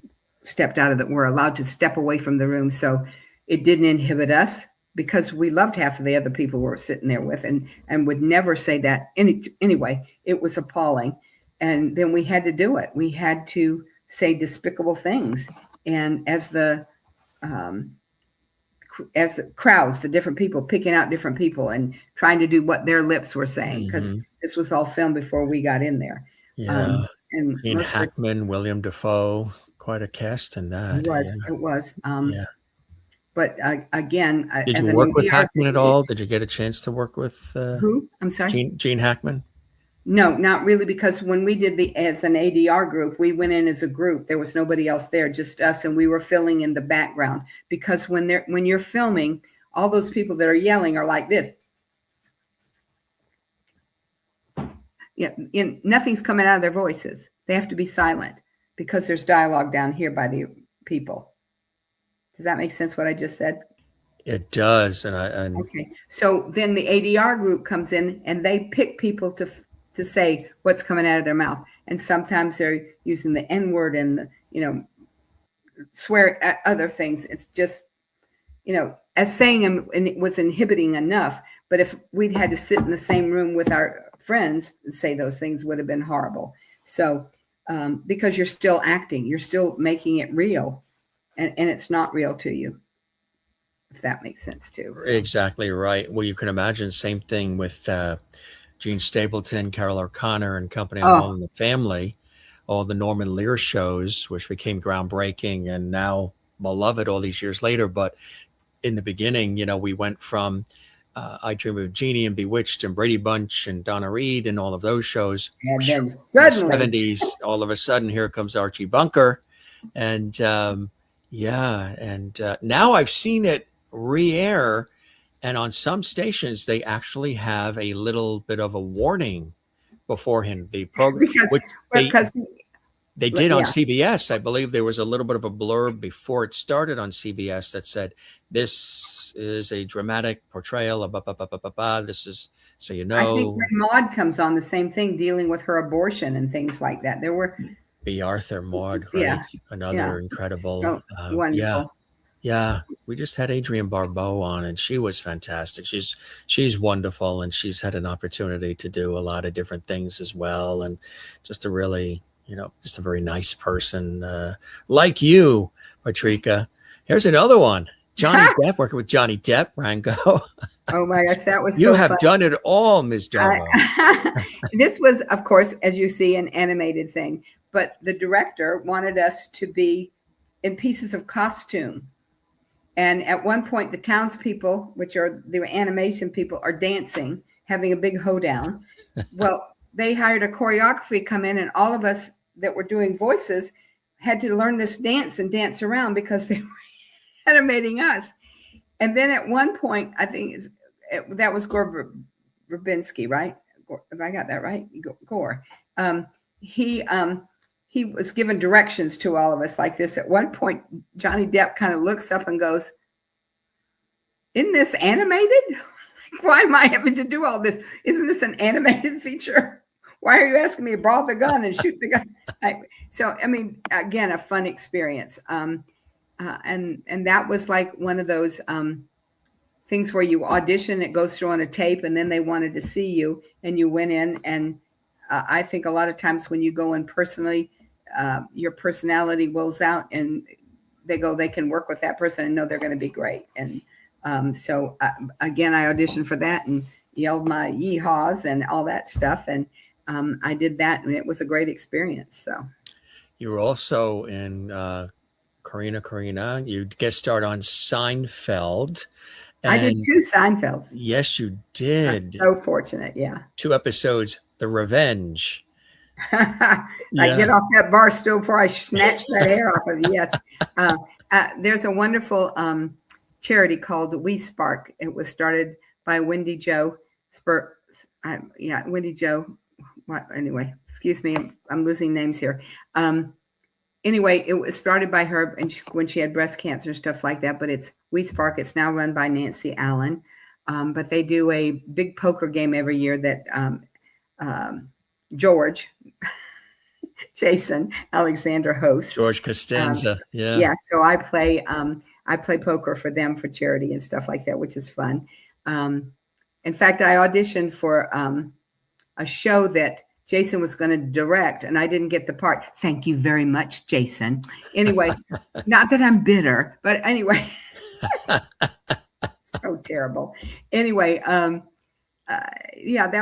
were allowed to step away from the room. So it didn't inhibit us because we loved half of the other people we were sitting there with and would never say that. Anyway, it was appalling. And then we had to do it. We had to say despicable things. And as the crowds, the different people picking out different people and trying to do what their lips were saying, because this was all filmed before we got in there. Yeah. And Gene Hackman, William Dafoe, quite a cast in that. It was. But again, did you work with Hackman at all? Did you get a chance to work with who? I'm sorry, Gene Hackman? No, not really, because when we did as an ADR group, we went in as a group. There was nobody else there, just us, and we were filling in the background. Because when you're filming, all those people that are yelling are like this. Yeah, nothing's coming out of their voices. They have to be silent because there's dialogue down here by the people. Does that make sense what I just said? It does. Okay. So then the ADR group comes in and they pick people to say what's coming out of their mouth. And sometimes they're using the N word and, swear at other things. It's just, as saying them, and it was inhibiting enough. But if we'd had to sit in the same room with our friends and say those things, would have been horrible. So because you're still acting, you're still making it real, and it's not real to you, if that makes sense too. So. Exactly right. Well, you can imagine same thing with Gene Stapleton, Carol O'Connor and company on All in the Family, all the Norman Lear shows, which became groundbreaking and now beloved all these years later. But in the beginning, we went from I Dream of Jeannie and Bewitched and Brady Bunch and Donna Reed and all of those shows. And then suddenly, in the 70s, all of a sudden, here comes Archie Bunker. And now I've seen it re-air, and on some stations they actually have a little bit of a warning beforehand. The program, because they did on CBS, I believe there was a little bit of a blurb before it started on CBS that said, "This is a dramatic portrayal of this is so you know." I think when Maude comes on, the same thing, dealing with her abortion and things like that. There were B. Arthur Maude, right? Another incredible, so wonderful. Yeah, we just had Adrienne Barbeau on, and she was fantastic. She's wonderful, and she's had an opportunity to do a lot of different things as well, and just a really, just a very nice person, like you, Patrika. Here's another one, Johnny Depp, working with Johnny Depp, Rango. Oh my gosh, that was you so have fun. done it all, Ms. Darbo. This was, of course, as you see, an animated thing, but the director wanted us to be in pieces of costume. And at one point, the townspeople, which are the animation people, are dancing, having a big hoedown. Well, they hired a choreography come in, and all of us that were doing voices had to learn this dance and dance around because they were animating us. And then at one point, I think that was Gore Verbinski, right? If I got that right, Gore. He was given directions to all of us like this. At one point, Johnny Depp kind of looks up and goes, "Isn't this animated? Why am I having to do all this? Isn't this an animated feature? Why are you asking me to draw the gun and shoot the gun?" So, I mean, again, a fun experience. And that was like one of those things where you audition, it goes through on a tape, and then they wanted to see you, and you went in. And I think a lot of times when you go in personally, your personality wills out, and they can work with that person and know they're going to be great. And so again, I auditioned for that and yelled my yeehaws and all that stuff. And I did that, and it was a great experience. So you were also in Karina. You guest starred on Seinfeld. I did 2 Seinfelds. Yes, you did. I'm so fortunate. Yeah. 2 episodes, The Revenge. I get off that bar stool before I snatch that hair off of you. Yes. There's a wonderful charity called We Spark. It was started by Wendy Jo. Wendy Jo. Anyway, excuse me, I'm losing names here. Anyway, it was started by her and when she had breast cancer and stuff like that. But it's We Spark. It's now run by Nancy Allen. But they do a big poker game every year that Jason Alexander hosts. George Costanza. Yeah. So I play poker for them for charity and stuff like that, which is fun. In fact, I auditioned for a show that Jason was going to direct, and I didn't get the part. Thank you very much, Jason. Anyway, not that I'm bitter, but anyway, so terrible. Anyway, that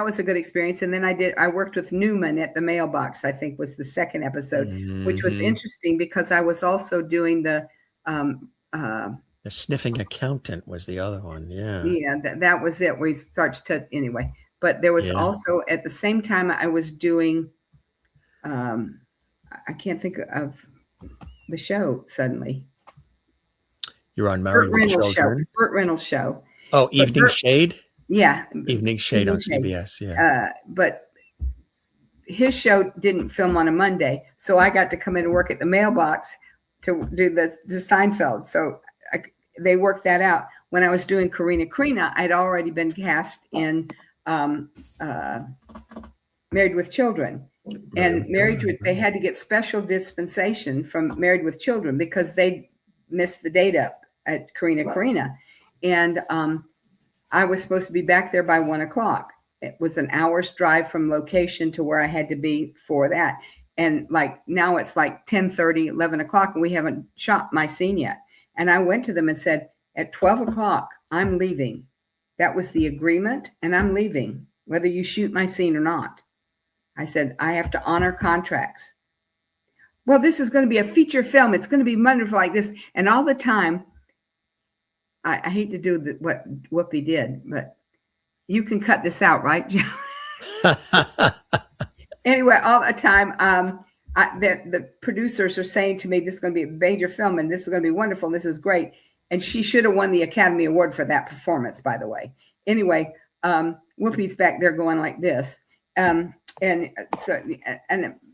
was a good experience. And then I worked with Newman at the mailbox, I think was the second episode, which was interesting because I was also doing the sniffing accountant was the other one. Yeah. Yeah. That was it. We started to, anyway, But there was Yeah. also, at the same time, I was doing, I can't think of the show suddenly. You're on Married Burt with Reynolds show. Children. Burt Reynolds show. Oh, But Evening Shade? yeah, Evening Shade on CBS, yeah. But his show didn't film on a Monday, so I got to come in and work at the mailbox to do the Seinfeld. So they worked that out. When I was doing Karina, I'd already been cast in Married with Children. And they had to get special dispensation from Married with Children because they missed the date up at Karina. And I was supposed to be back there by 1:00. It was an hour's drive from location to where I had to be for that. And like now it's like 10:30, 11 o'clock, and we haven't shot my scene yet. And I went to them and said, at 12 o'clock, I'm leaving. That was the agreement, and I'm leaving, whether you shoot my scene or not. I said, I have to honor contracts. Well, this is going to be a feature film. It's going to be wonderful like this. And all the time, I hate to do what Whoopi did, but you can cut this out, right, Joe? Anyway, all the time, the producers are saying to me, this is going to be a major film, and this is going to be wonderful, and this is great. And she should have won the Academy Award for that performance, by the way. Anyway, Whoopi's back there going like this. And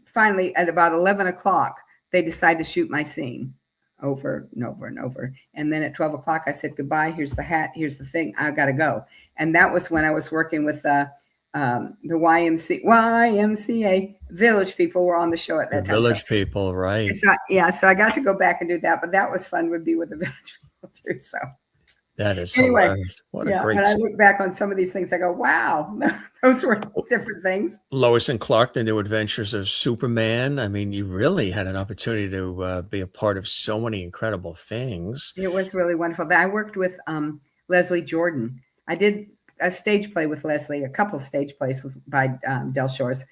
finally, at about 11 o'clock, they decide to shoot my scene over and over and over. And then at 12 o'clock, I said, goodbye. Here's the hat. Here's the thing. I've got to go. And that was when I was working with the YMCA. Village People were on the show at that time. Village People, right. So I got to go back and do that. But that was fun, would be with the Village People too. So that is hilarious. What a great when I look back on some of these things, I go, wow, those were different things. Lois and Clark, The New Adventures of Superman. I mean, you really had an opportunity to be a part of so many incredible things. It was really wonderful. I worked with Leslie Jordan. I did a stage play with Leslie, a couple of stage plays by Del Shores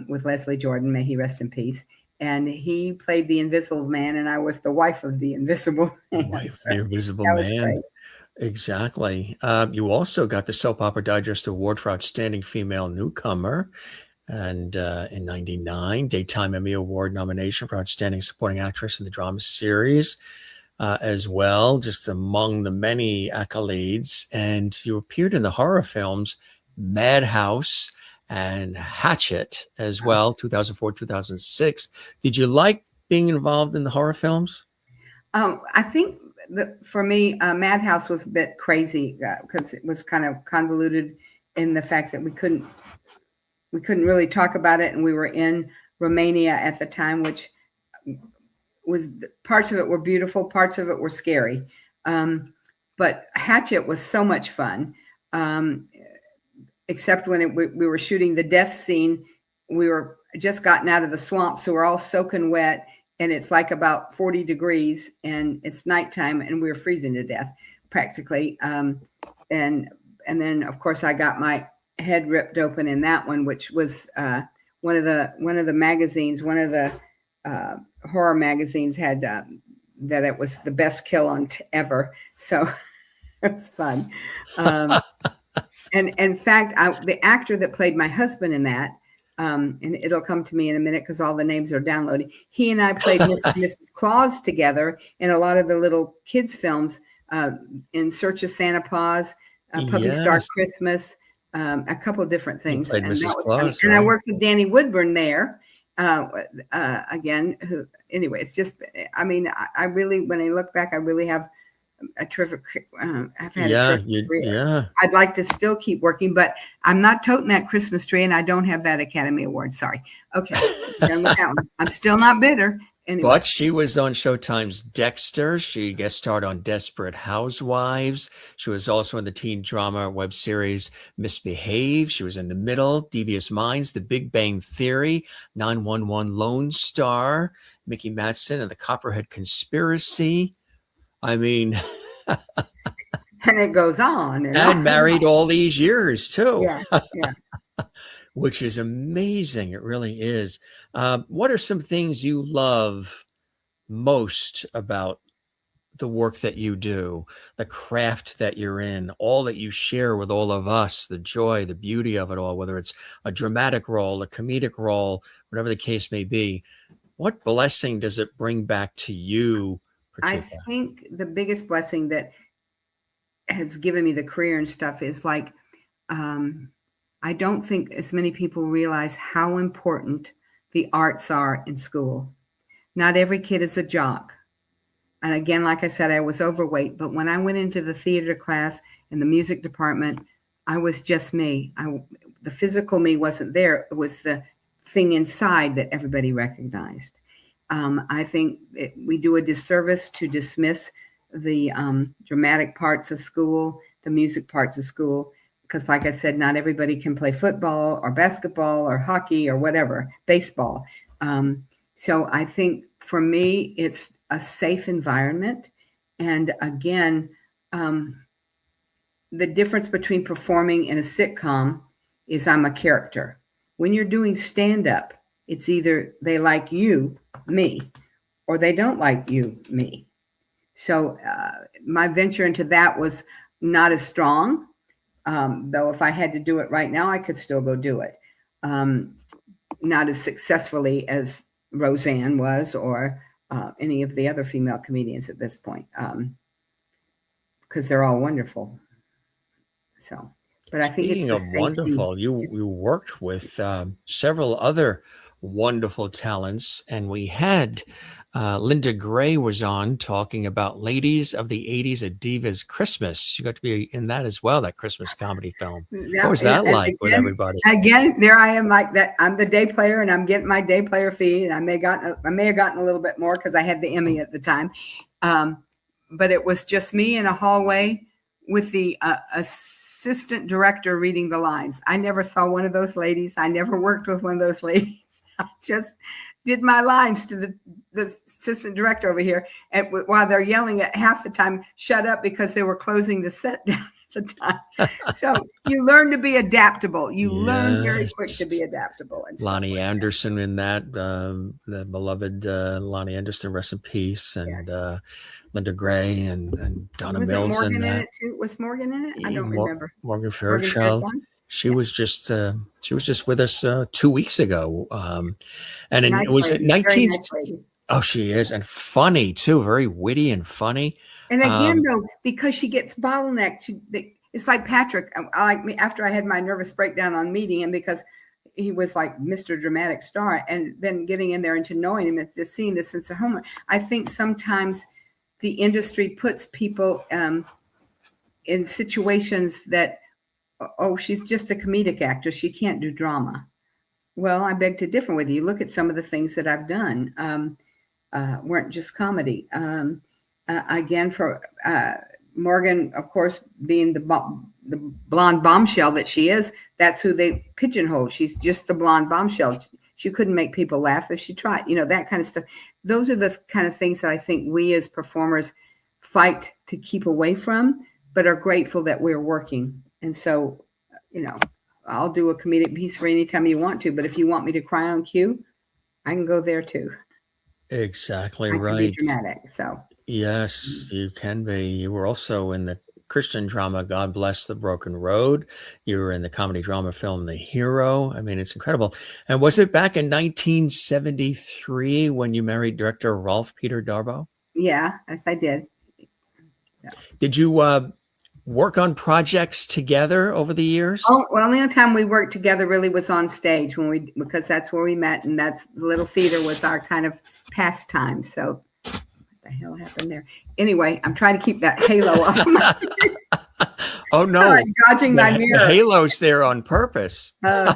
with Leslie Jordan. May he rest in peace. And he played the Invisible Man, and I was the wife of the Invisible Man. The Invisible Man. Great. Exactly. You also got the Soap Opera Digest Award for Outstanding Female Newcomer. And in 99, Daytime Emmy Award nomination for Outstanding Supporting Actress in the Drama Series as well, just among the many accolades. And you appeared in the horror films Madhouse and Hatchet as well, 2004, 2006. Did you like being involved in the horror films? I think for me, Madhouse was a bit crazy because it was kind of convoluted in the fact that we couldn't really talk about it, and we were in Romania at the time, which was parts of it were beautiful, parts of it were scary. But Hatchet was so much fun, except when we were shooting the death scene. We were just gotten out of the swamp, so we're all soaking wet. And it's like about 40 degrees and it's nighttime and we were freezing to death practically. And then of course I got my head ripped open in that one, which was one of the magazines, one of the horror magazines had that it was the best kill on ever. So it's fun. And in fact, the actor that played my husband in that, and it'll come to me in a minute because all the names are downloading. He and I played Mr. and Mrs. Claus together in a lot of the little kids' films, In Search of Santa Paws, Puppy Star Christmas, a couple of different things. And that was Claus, fun. right? And I worked with Danny Woodburn there again. Anyway, it's just, I mean, I really, when I look back, I really have a terrific, I've had a terrific career. I'd like to still keep working, but I'm not toting that Christmas tree and I don't have that Academy Award. Sorry. Okay. Done with that one. I'm still not bitter. Anyway. But she was on Showtime's Dexter. She guest starred on Desperate Housewives. She was also in the teen drama web series Misbehave. She was in The Middle, Devious Minds, The Big Bang Theory, 911 Lone Star, Mickey Madsen and the Copperhead Conspiracy. I mean, and it goes on. And married all these years too. Yeah. Which is amazing. It really is. What are some things you love most about the work that you do, the craft that you're in, all that you share with all of us, the joy, the beauty of it all, whether it's a dramatic role, a comedic role, whatever the case may be, what blessing does it bring back to you, I Patrika? think the biggest blessing that has given me the career and stuff is like, I don't think as many people realize how important the arts are in school. Not every kid is a jock. And again, like I said, I was overweight, but when I went into the theater class and the music department, I was just me. The physical me wasn't there. It was the thing inside that everybody recognized. I think we do a disservice to dismiss the dramatic parts of school, the music parts of school, because like I said, not everybody can play football or basketball or hockey or whatever, baseball. So I think for me, it's a safe environment. And again, the difference between performing in a sitcom is I'm a character. When you're doing stand-up, it's either they like you, me, or they don't like you, me. So my venture into that was not as strong, though if I had to do it right now, I could still go do it. Not as successfully as Roseanne was, or any of the other female comedians at this point, because they're all wonderful. So, but I think Speaking it's of the safety. wonderful, you worked with several other wonderful talents, and we had Linda Gray was on talking about Ladies of the 80s, A Diva's Christmas. You got to be in that as well, that Christmas comedy film. What was that like with everybody? Again, there I am like that. I'm the day player and I'm getting my day player fee. And I may have gotten a little bit more because I had the Emmy at the time. But it was just me in a hallway with the assistant director reading the lines. I never saw one of those ladies. I never worked with one of those ladies. I just did my lines to the assistant director over here, and while they're yelling at half the time, shut up, because they were closing the set down at the time. So you learn to be adaptable. You learn very quick to be adaptable. And Lonnie Anderson in that, the beloved Lonnie Anderson, rest in peace, and yes. Linda Gray and Donna Was Mills Morgan in that. it too? Was Morgan in it? I don't remember. Morgan Fairchild. She was just with us 2 weeks ago, and nice it was lady, 19. nice lady. Oh, she is, and funny too, very witty and funny. And again, though, because she gets bottlenecked, it's like Patrick. Like me, after I had my nervous breakdown on meeting him, because he was like Mr. Dramatic Star, and then getting in there and to knowing him at the scene, the sense of humor. I think sometimes the industry puts people in situations that, oh, she's just a comedic actress, she can't do drama. Well, I beg to differ with you. Look at some of the things that I've done. Weren't just comedy. Again, for Morgan, of course, being the blonde bombshell that she is, that's who they pigeonhole. She's just the blonde bombshell. She couldn't make people laugh if she tried, that kind of stuff. Those are the kind of things that I think we as performers fight to keep away from, but are grateful that we're working. And so, I'll do a comedic piece for any time you want to, but if you want me to cry on cue, I can go there too. Exactly I right. can be dramatic. So yes, you can be. You were also in the Christian drama God Bless the Broken Road. You were in the comedy drama film The Hero. I mean, it's incredible. And was it back in 1973 when you married director Rolf Peter Darbo? Yeah, yes, I did. Yeah. Did you work on projects together over the years? Oh, well, the only time we worked together really was on stage because that's where we met, and that's the little theater was our kind of pastime. So what the hell happened there? Anyway, I'm trying to keep that halo off my oh no, like dodging my mirror. The halo's there on purpose. There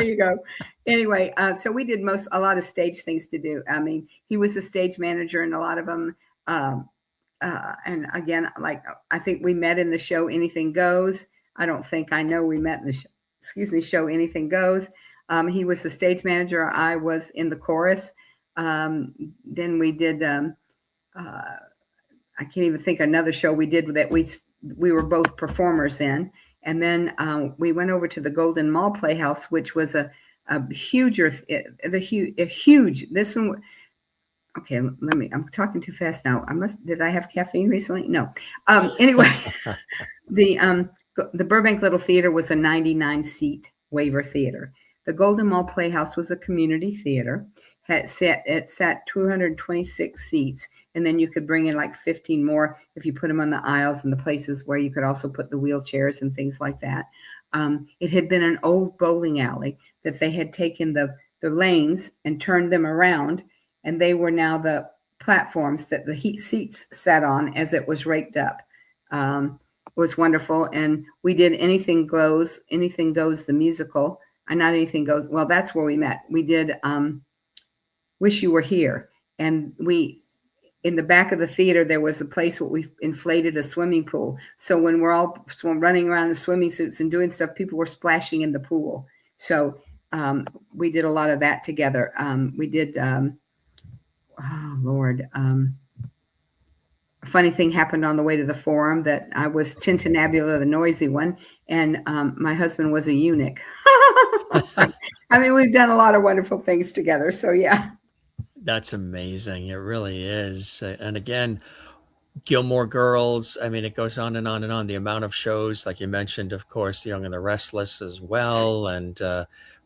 you go. Anyway, so we did a lot of stage things to do. I mean, he was a stage manager in a lot of them. And again, like I think we met in the show Anything Goes. I don't think I know we met in the show Anything Goes. He was the stage manager. I was in the chorus. Then we did. I can't even think another show we did that we were both performers in. And then we went over to the Golden Mall Playhouse, which was a huge. This one. Okay, I'm talking too fast now. Did I have caffeine recently? No. Anyway, the Burbank Little Theater was a 99-seat waiver theater. The Golden Mall Playhouse was a community theater. It sat 226 seats, and then you could bring in like 15 more if you put them on the aisles and the places where you could also put the wheelchairs and things like that. It had been an old bowling alley that they had taken the lanes and turned them around, and they were now the platforms that the heat seats sat on as it was raked up. Was wonderful. And we did Anything Goes, the musical. Not Anything Goes. Well, that's where we met. We did Wish You Were Here. And in the back of the theater, there was a place where we inflated a swimming pool. So when we're all running around in swimming suits and doing stuff, people were splashing in the pool. So we did a lot of that together. We did, oh Lord, a funny thing happened on the way to the Forum that I was Tintinnabula, the noisy one, and my husband was a eunuch. So, I mean, we've done a lot of wonderful things together. So, yeah. That's amazing. It really is. And again, Gilmore Girls, I mean, it goes on and on and on. The amount of shows, like you mentioned, of course, The Young and the Restless as well, and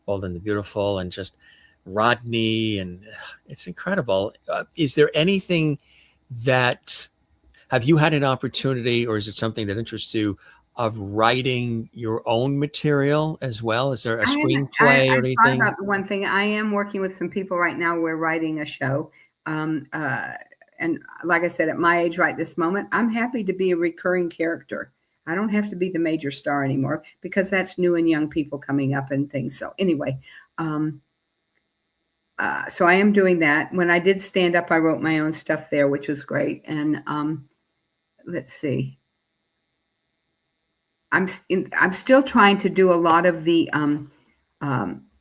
Bold and the Beautiful, and just Rodney, and it's incredible. Is there anything that, have you had an opportunity, or is it something that interests you, of writing your own material as well? Is there a screenplay or anything? I thought about the one thing. I am working with some people right now. We're writing a show. And like I said, at my age right this moment, I'm happy to be a recurring character. I don't have to be the major star anymore because that's new and young people coming up and things. So anyway, so I am doing that. When I did stand up, I wrote my own stuff there, which was great. And let's see. I'm still trying to do a lot of the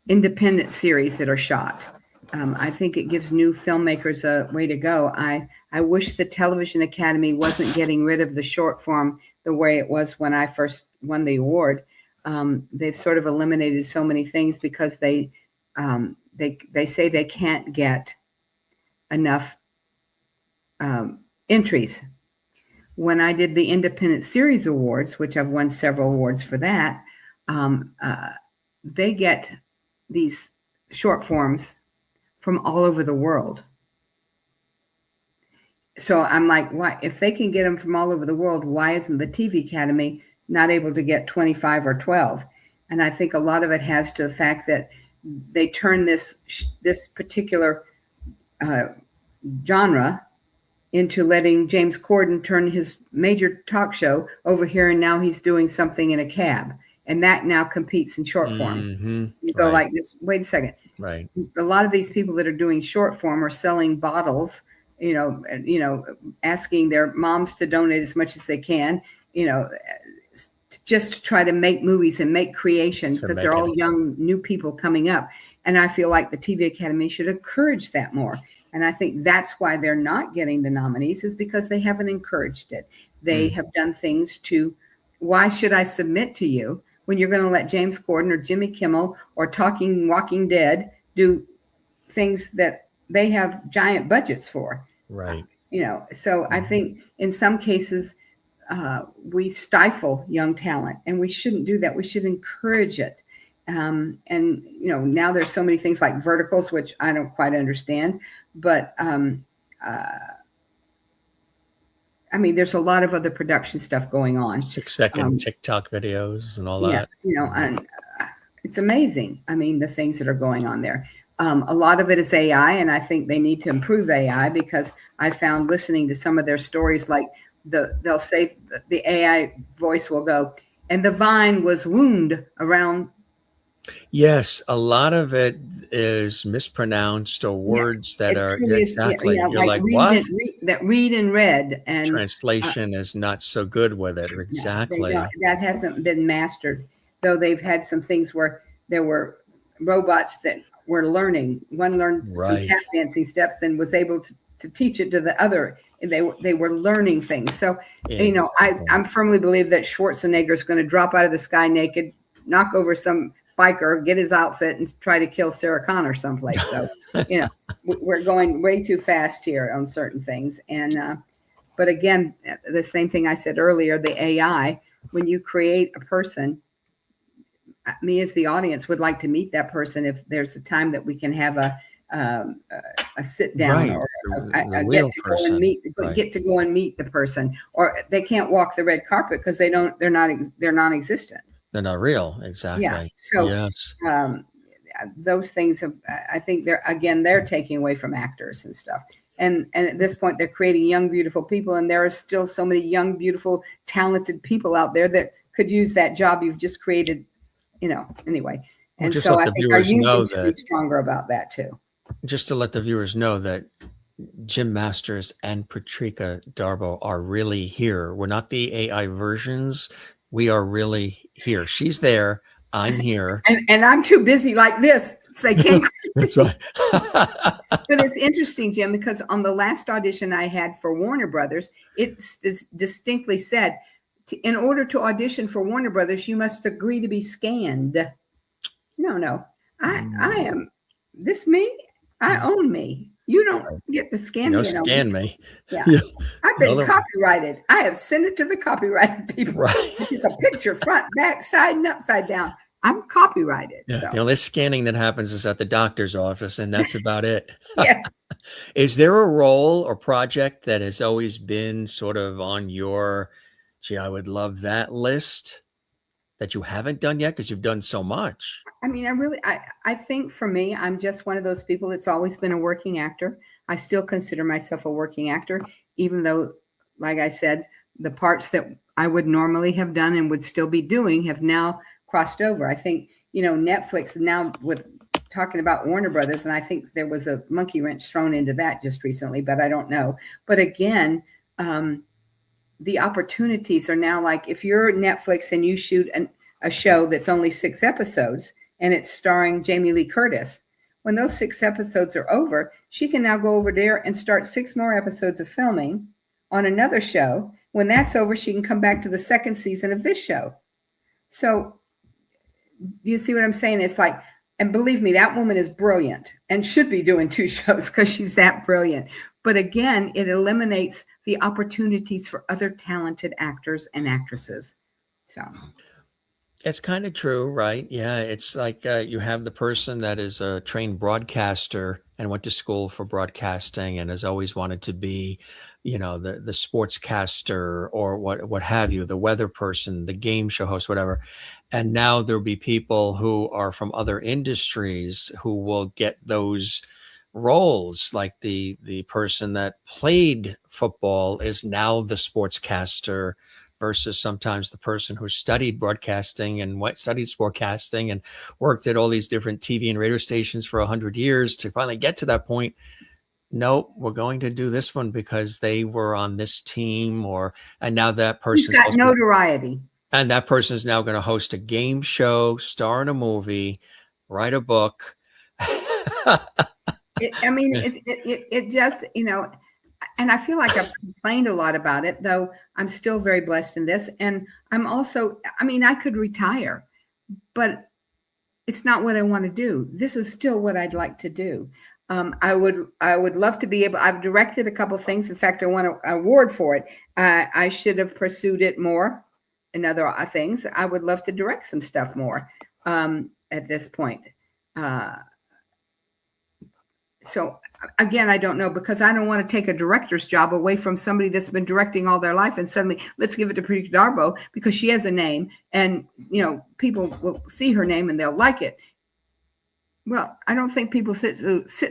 independent series that are shot. I think it gives new filmmakers a way to go. I wish the Television Academy wasn't getting rid of the short form the way it was when I first won the award. They've sort of eliminated so many things because they say they can't get enough entries. When I did the Independent Series Awards, which I've won several awards for that, they get these short forms from all over the world. So I'm like, why? If they can get them from all over the world, why isn't the TV Academy not able to get 25 or 12? And I think a lot of it has to the fact that they turn this particular genre into letting James Corden turn his major talk show over here, and now he's doing something in a cab, and that now competes in short form. Mm-hmm. You go like this. Wait a second. Right. A lot of these people that are doing short form are selling bottles, asking their moms to donate as much as they can, just to try to make movies and make creation because they're all young, new people coming up. And I feel like the TV Academy should encourage that more. And I think that's why they're not getting the nominees, is because they haven't encouraged it. They have done things to, why should I submit to you when you're going to let James Corden or Jimmy Kimmel or Walking Dead do things that they have giant budgets for? Right. So I think in some cases we stifle young talent, and we shouldn't do that. We should encourage it. And now there's so many things like verticals, which I don't quite understand, but there's a lot of other production stuff going on. 6-second TikTok videos and all that. And it's amazing. The things that are going on there. A lot of it is AI, and I think they need to improve AI, because I found listening to some of their stories, like they'll say the AI voice will go, and the vine was wound around. Yes, a lot of it is mispronounced, or words that are exactly. You're like what? Read and read, and translation is not so good with it. Exactly. That hasn't been mastered, though. They've had some things where there were robots that were learning. One learned some tap dancing steps and was able to teach it to the other. They were learning things. So I firmly believe that Schwarzenegger is going to drop out of the sky naked, knock over some biker, get his outfit, and try to kill Sarah Connor someplace. So, we're going way too fast here on certain things. And, but again, the same thing I said earlier, the AI, when you create a person, me as the audience would like to meet that person. If there's a time that we can have a sit down, or a get to go and meet the person, or they can't walk the red carpet because they're non-existent. They're not real. Exactly. Yeah. So yes. Those things I think they're taking away from actors and stuff. And at this point, they're creating young, beautiful people. And there are still so many young, beautiful, talented people out there that could use that job you've just created, anyway. And so I think our union should be stronger about that too. Just to let the viewers know that Jim Masters and Patrika Darbo are really here. We're not the AI versions. We are really here. She's there. I'm here. And I'm too busy like this. So I can't. That's right. But it's interesting, Jim, because on the last audition I had for Warner Brothers, it distinctly said, in order to audition for Warner Brothers, you must agree to be scanned. No. I am this me. I own me. You don't get to scan me. Scan me. Yeah. I've been copyrighted. I have sent it to the copyrighted people. Right. I took a picture, front, back, side, and upside down. I'm copyrighted. Yeah. So. The only scanning that happens is at the doctor's office, and that's about it. Yes. Is there a role or project that has always been sort of on your, I would love that list that you haven't done yet because you've done so much? I mean, I think for me, I'm just one of those people that's always been a working actor. I still consider myself a working actor, even though, like I said, the parts that I would normally have done and would still be doing have now crossed over. I think, Netflix now with talking about Warner Brothers, and I think there was a monkey wrench thrown into that just recently, but I don't know. But again, the opportunities are now like, if you're Netflix and you shoot a show that's only 6 episodes and it's starring Jamie Lee Curtis, when those 6 episodes are over, she can now go over there and start 6 more episodes of filming on another show. When that's over, she can come back to the 2nd season of this show. So you see what I'm saying? It's like, and believe me, that woman is brilliant and should be doing 2 shows because she's that brilliant. But again, it eliminates the opportunities for other talented actors and actresses. So it's kind of true, right? Yeah. It's like you have the person that is a trained broadcaster and went to school for broadcasting and has always wanted to be, the sportscaster or what have you, the weather person, the game show host, whatever. And now there'll be people who are from other industries who will get those roles, like the person that played football is now the sportscaster, versus sometimes the person who studied broadcasting and studied sportcasting and worked at all these different TV and radio stations for 100 years to finally get to that point. Nope, we're going to do this one because they were on this team, and now that person's got notoriety. And that person is now going to host a game show, star in a movie, write a book. It just, and I feel like I've complained a lot about it, though I'm still very blessed in this. And I'm also, I could retire, but it's not what I want to do. This is still what I'd like to do. I would love to be able, I've directed a couple of things. In fact, I won an award for it. I should have pursued it more in other things. I would love to direct some stuff more at this point. So again, I don't know, because I don't want to take a director's job away from somebody that's been directing all their life and suddenly let's give it to Patrika Darbo because she has a name and, people will see her name and they'll like it. Well, I don't think people sit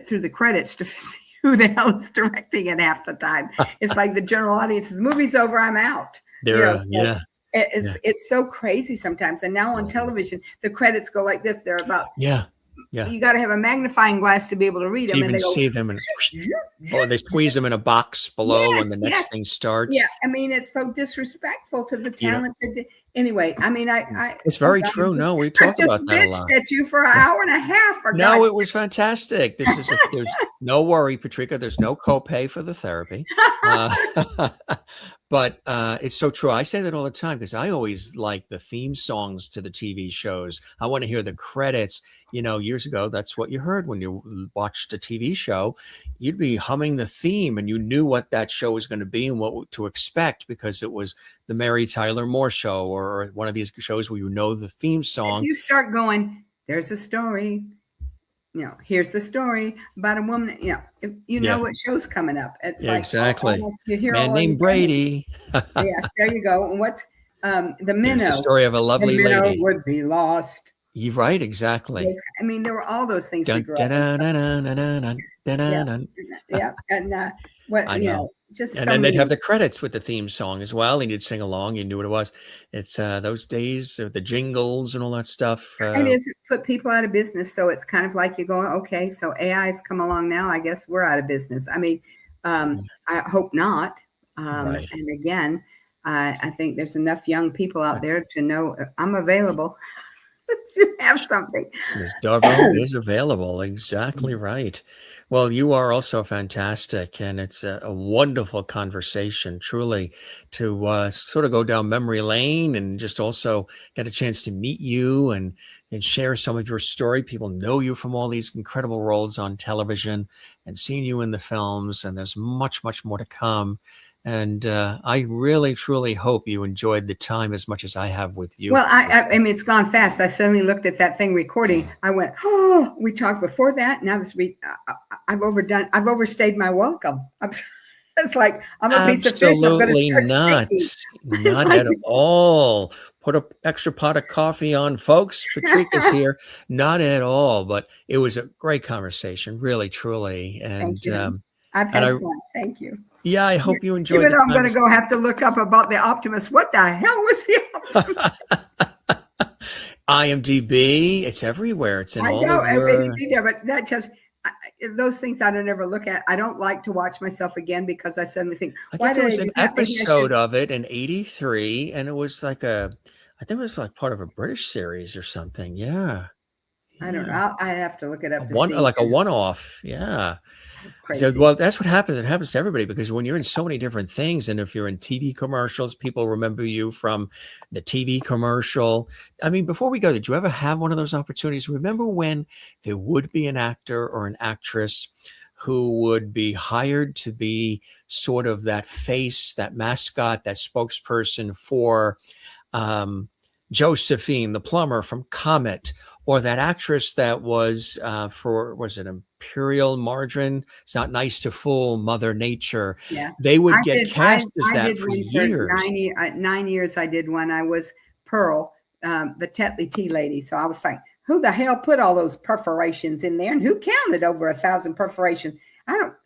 through the credits to see who the hell is directing it half the time. It's like the general audience is, movie's over, I'm out. It's so crazy sometimes. And now on television, the credits go like this. They're about, you got to have a magnifying glass to be able to read them. And they see them, or they squeeze them in a box below when the next thing starts. Yeah, it's so disrespectful to the talented Anyway, I mean, it's very true. No, we talk just about that a lot. bitched at you for an hour and a half. For No, God's it was fantastic. There's no worry, Patrika. There's no copay for the therapy. But it's so true. I say that all the time because I always like the theme songs to the TV shows. I want to hear the credits. Years ago, that's what you heard when you watched a TV show. You'd be humming the theme and you knew what that show was going to be and what to expect because it was the Mary Tyler Moore Show or one of these shows where the theme song. If you start going, there's a story. Here's the story about a woman. If you know what show's coming up. It's like exactly. You hear man named Brady. Yeah, there you go. And what's the minnow? There's the story of a lovely the minnow lady would be lost. You're right, exactly. I mean, there were all those things we grew up with. Yeah, and what I know. Just and then they'd have the credits with the theme song as well, and you'd sing along. You knew what it was. It's those days of the jingles and all that stuff. It is put people out of business, so it's kind of like you're going, okay, so AI's come along now. I guess we're out of business. I mean, I hope not. Right. And again, I think there's enough young people out there to know I'm available. If you have something. Ms. Darbo is available. Exactly right. Well, you are also fantastic, and it's a wonderful conversation, truly, to sort of go down memory lane and just also get a chance to meet you and share some of your story. People know you from all these incredible roles on television and seeing you in the films, and there's much, much more to come. And I really, truly hope you enjoyed the time as much as I have with you. Well, I mean, it's gone fast. I suddenly looked at that thing recording. I went, oh, we talked before that. Now this week, I've overstayed my welcome. It's like I'm a piece of fish. I'm going to start not at all. Put an extra pot of coffee on, folks. Patrika's here. Not at all. But it was a great conversation, really, truly. And thank you. I've had fun. Thank you. Yeah, I hope you enjoyed it. I'm going to go have to look up about the Optimist. What the hell was the Optimist? IMDb, it's everywhere. It's in all of your... but that just those things I don't ever look at. I don't like to watch myself again because I suddenly think, why there was an episode of it in '83, and it was like I think it was like part of a British series or something. Yeah. I don't know. I have to look it up. A one-off. Yeah. So, well, that's what happens. It happens to everybody because when you're in so many different things, and if you're in TV commercials, people remember you from the TV commercial. I mean, before we go, did you ever have one of those opportunities? Remember when there would be an actor or an actress who would be hired to be sort of that face, that mascot, that spokesperson for Josephine, the plumber from Comet, or that actress that was was it Imperial Margarine? It's not nice to fool Mother Nature. Yeah, they would get cast as that for years. 9 years I did one. I was Pearl, the Tetley tea lady. So I was like, who the hell put all those perforations in there, and who counted over 1,000 perforations?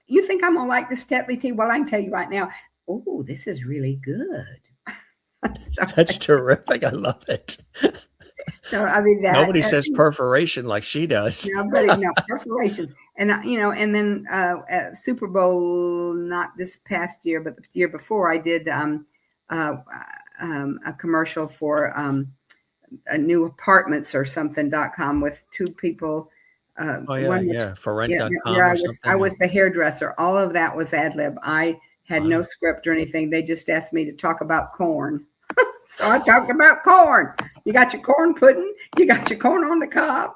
You think I'm gonna like this Tetley tea? Well, I can tell you right now. Oh, this is really good. That's terrific. I love it. So I mean, nobody says perforation like she does. Nobody, no perforations, and and then Super Bowl, not this past year, but the year before, I did a commercial for a new apartments or something.com with two people. For rent.com. I was the hairdresser. All of that was ad lib. I had no script or anything. They just asked me to talk about corn. So I talked about corn. You got your corn pudding. You got your corn on the cob.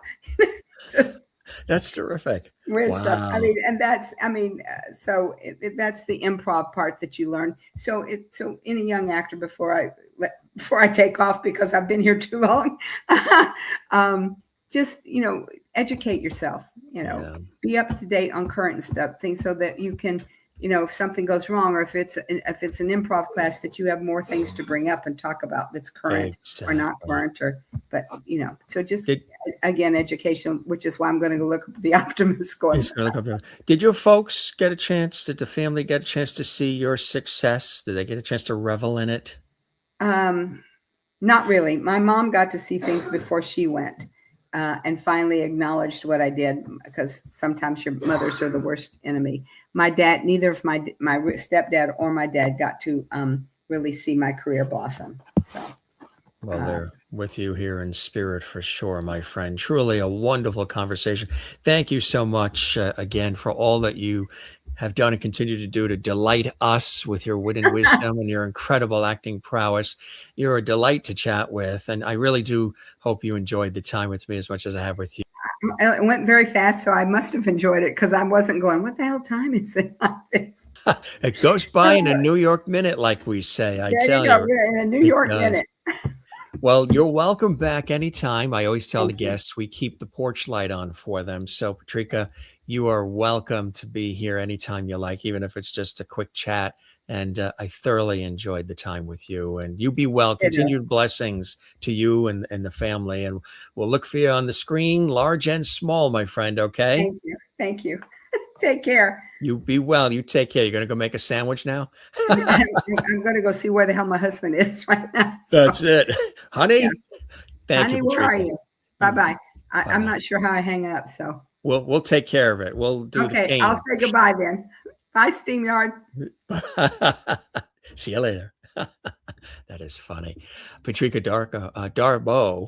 That's terrific. Weird stuff. I mean, and that's the improv part that you learn. So any young actor before I take off because I've been here too long, just educate yourself. Be up to date on current stuff, things so that you can. If something goes wrong, or if it's an improv class, that you have more things to bring up and talk about that's current or not current, so just again, education, which is why I'm going to go look at the Optimist going. Did your folks get a chance? Did the family get a chance to see your success? Did they get a chance to revel in it? Not really. My mom got to see things before she went. And finally acknowledged what I did, because sometimes your mothers are the worst enemy. My dad, neither of my stepdad or my dad got to really see my career blossom. So Well, they're with you here in spirit for sure, my friend. Truly a wonderful conversation. Thank you so much again for all that you have done and continue to do to delight us with your wit and wisdom and your incredible acting prowess. You're a delight to chat with, and I really do hope you enjoyed the time with me as much as I have with you. It went very fast, so I must have enjoyed it because I wasn't going, what the hell time is it? It goes by in a New York minute, like we say. I tell you, in a New York minute. Well, you're welcome back anytime. I always tell Thank the you. guests we keep the porch light on for them. So, Patrika, you are welcome to be here anytime you like, even if it's just a quick chat. And I thoroughly enjoyed the time with you. And you be well. Continued blessings to you and the family. And we'll look for you on the screen, large and small, my friend. Okay. Thank you. Thank you. Take care. You be well. You take care. You're going to go make a sandwich now? I'm going to go see where the hell my husband is right now. So. That's it. Honey, yeah. Thank Honey, you, where are you? Bye-bye. Bye-bye. I'm not sure how I hang up, so. We'll take care of it. We'll do okay, the game. I'll say goodbye then. Bye, SteamYard. See you later. That is funny. Patrika Darbo.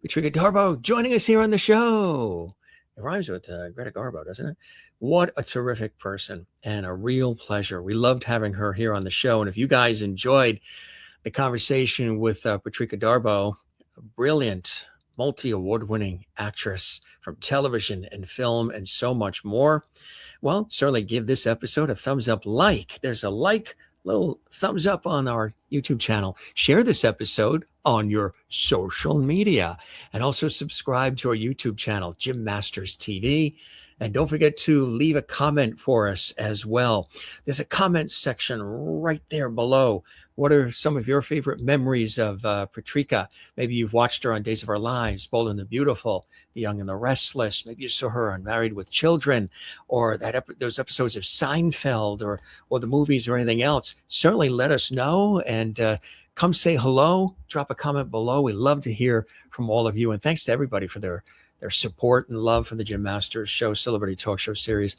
Patrika Darbo joining us here on the show. It rhymes with Greta Garbo, doesn't it? What a terrific person and a real pleasure. We loved having her here on the show. And if you guys enjoyed the conversation with Patrika Darbo, a brilliant, multi-award-winning actress from television and film and so much more, well, certainly give this episode a thumbs up. There's a little thumbs up on our YouTube channel. Share this episode on your social media and also subscribe to our YouTube channel, Jim Masters TV. And don't forget to leave a comment for us as well. There's a comment section right there below. What are some of your favorite memories of Patrika? Maybe you've watched her on Days of Our Lives, Bold and the Beautiful, The Young and the Restless. Maybe you saw her on Married with Children, or those episodes of Seinfeld, or the movies or anything else. Certainly let us know and come say hello. Drop a comment below. We love to hear from all of you. And thanks to everybody for their support and love for the Jim Masters Show Celebrity Talk Show series.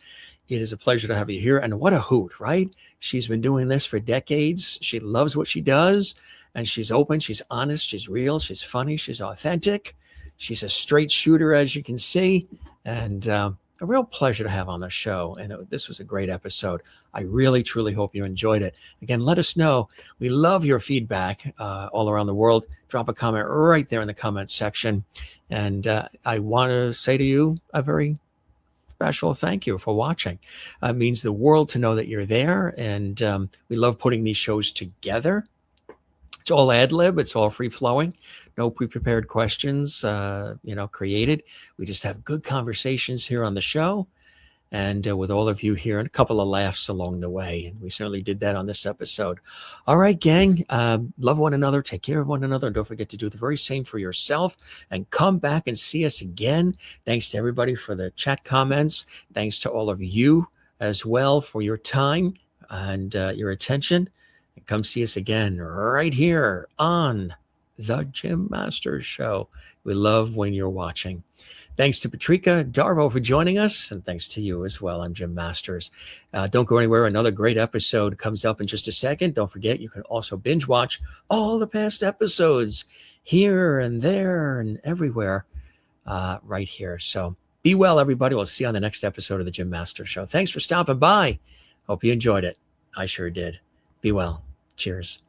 It is a pleasure to have you here. And what a hoot, right? She's been doing this for decades. She loves what she does. And she's open. She's honest. She's real. She's funny. She's authentic. She's a straight shooter, as you can see. And a real pleasure to have on the show. And this was a great episode. I really, truly hope you enjoyed it. Again, let us know. We love your feedback all around the world. Drop a comment right there in the comments section. And I want to say to you a very special thank you for watching. It means the world to know that you're there. And we love putting these shows together. It's all ad lib. It's all free flowing. No pre-prepared questions, created. We just have good conversations here on the show. And with all of you here, and a couple of laughs along the way. And we certainly did that on this episode. All right, gang, love one another, take care of one another, and don't forget to do the very same for yourself. And come back and see us again. Thanks to everybody for the chat comments. Thanks to all of you as well for your time and your attention. And come see us again right here on The Jim Masters Show. We love when you're watching. Thanks to Patrika Darbo for joining us, and thanks to you as well. I'm Jim Masters. Don't go anywhere. Another great episode comes up in just a second. Don't forget, you can also binge watch all the past episodes here and there and everywhere right here. So be well, everybody. We'll see you on the next episode of The Jim Masters Show. Thanks for stopping by. Hope you enjoyed it. I sure did. Be well. Cheers.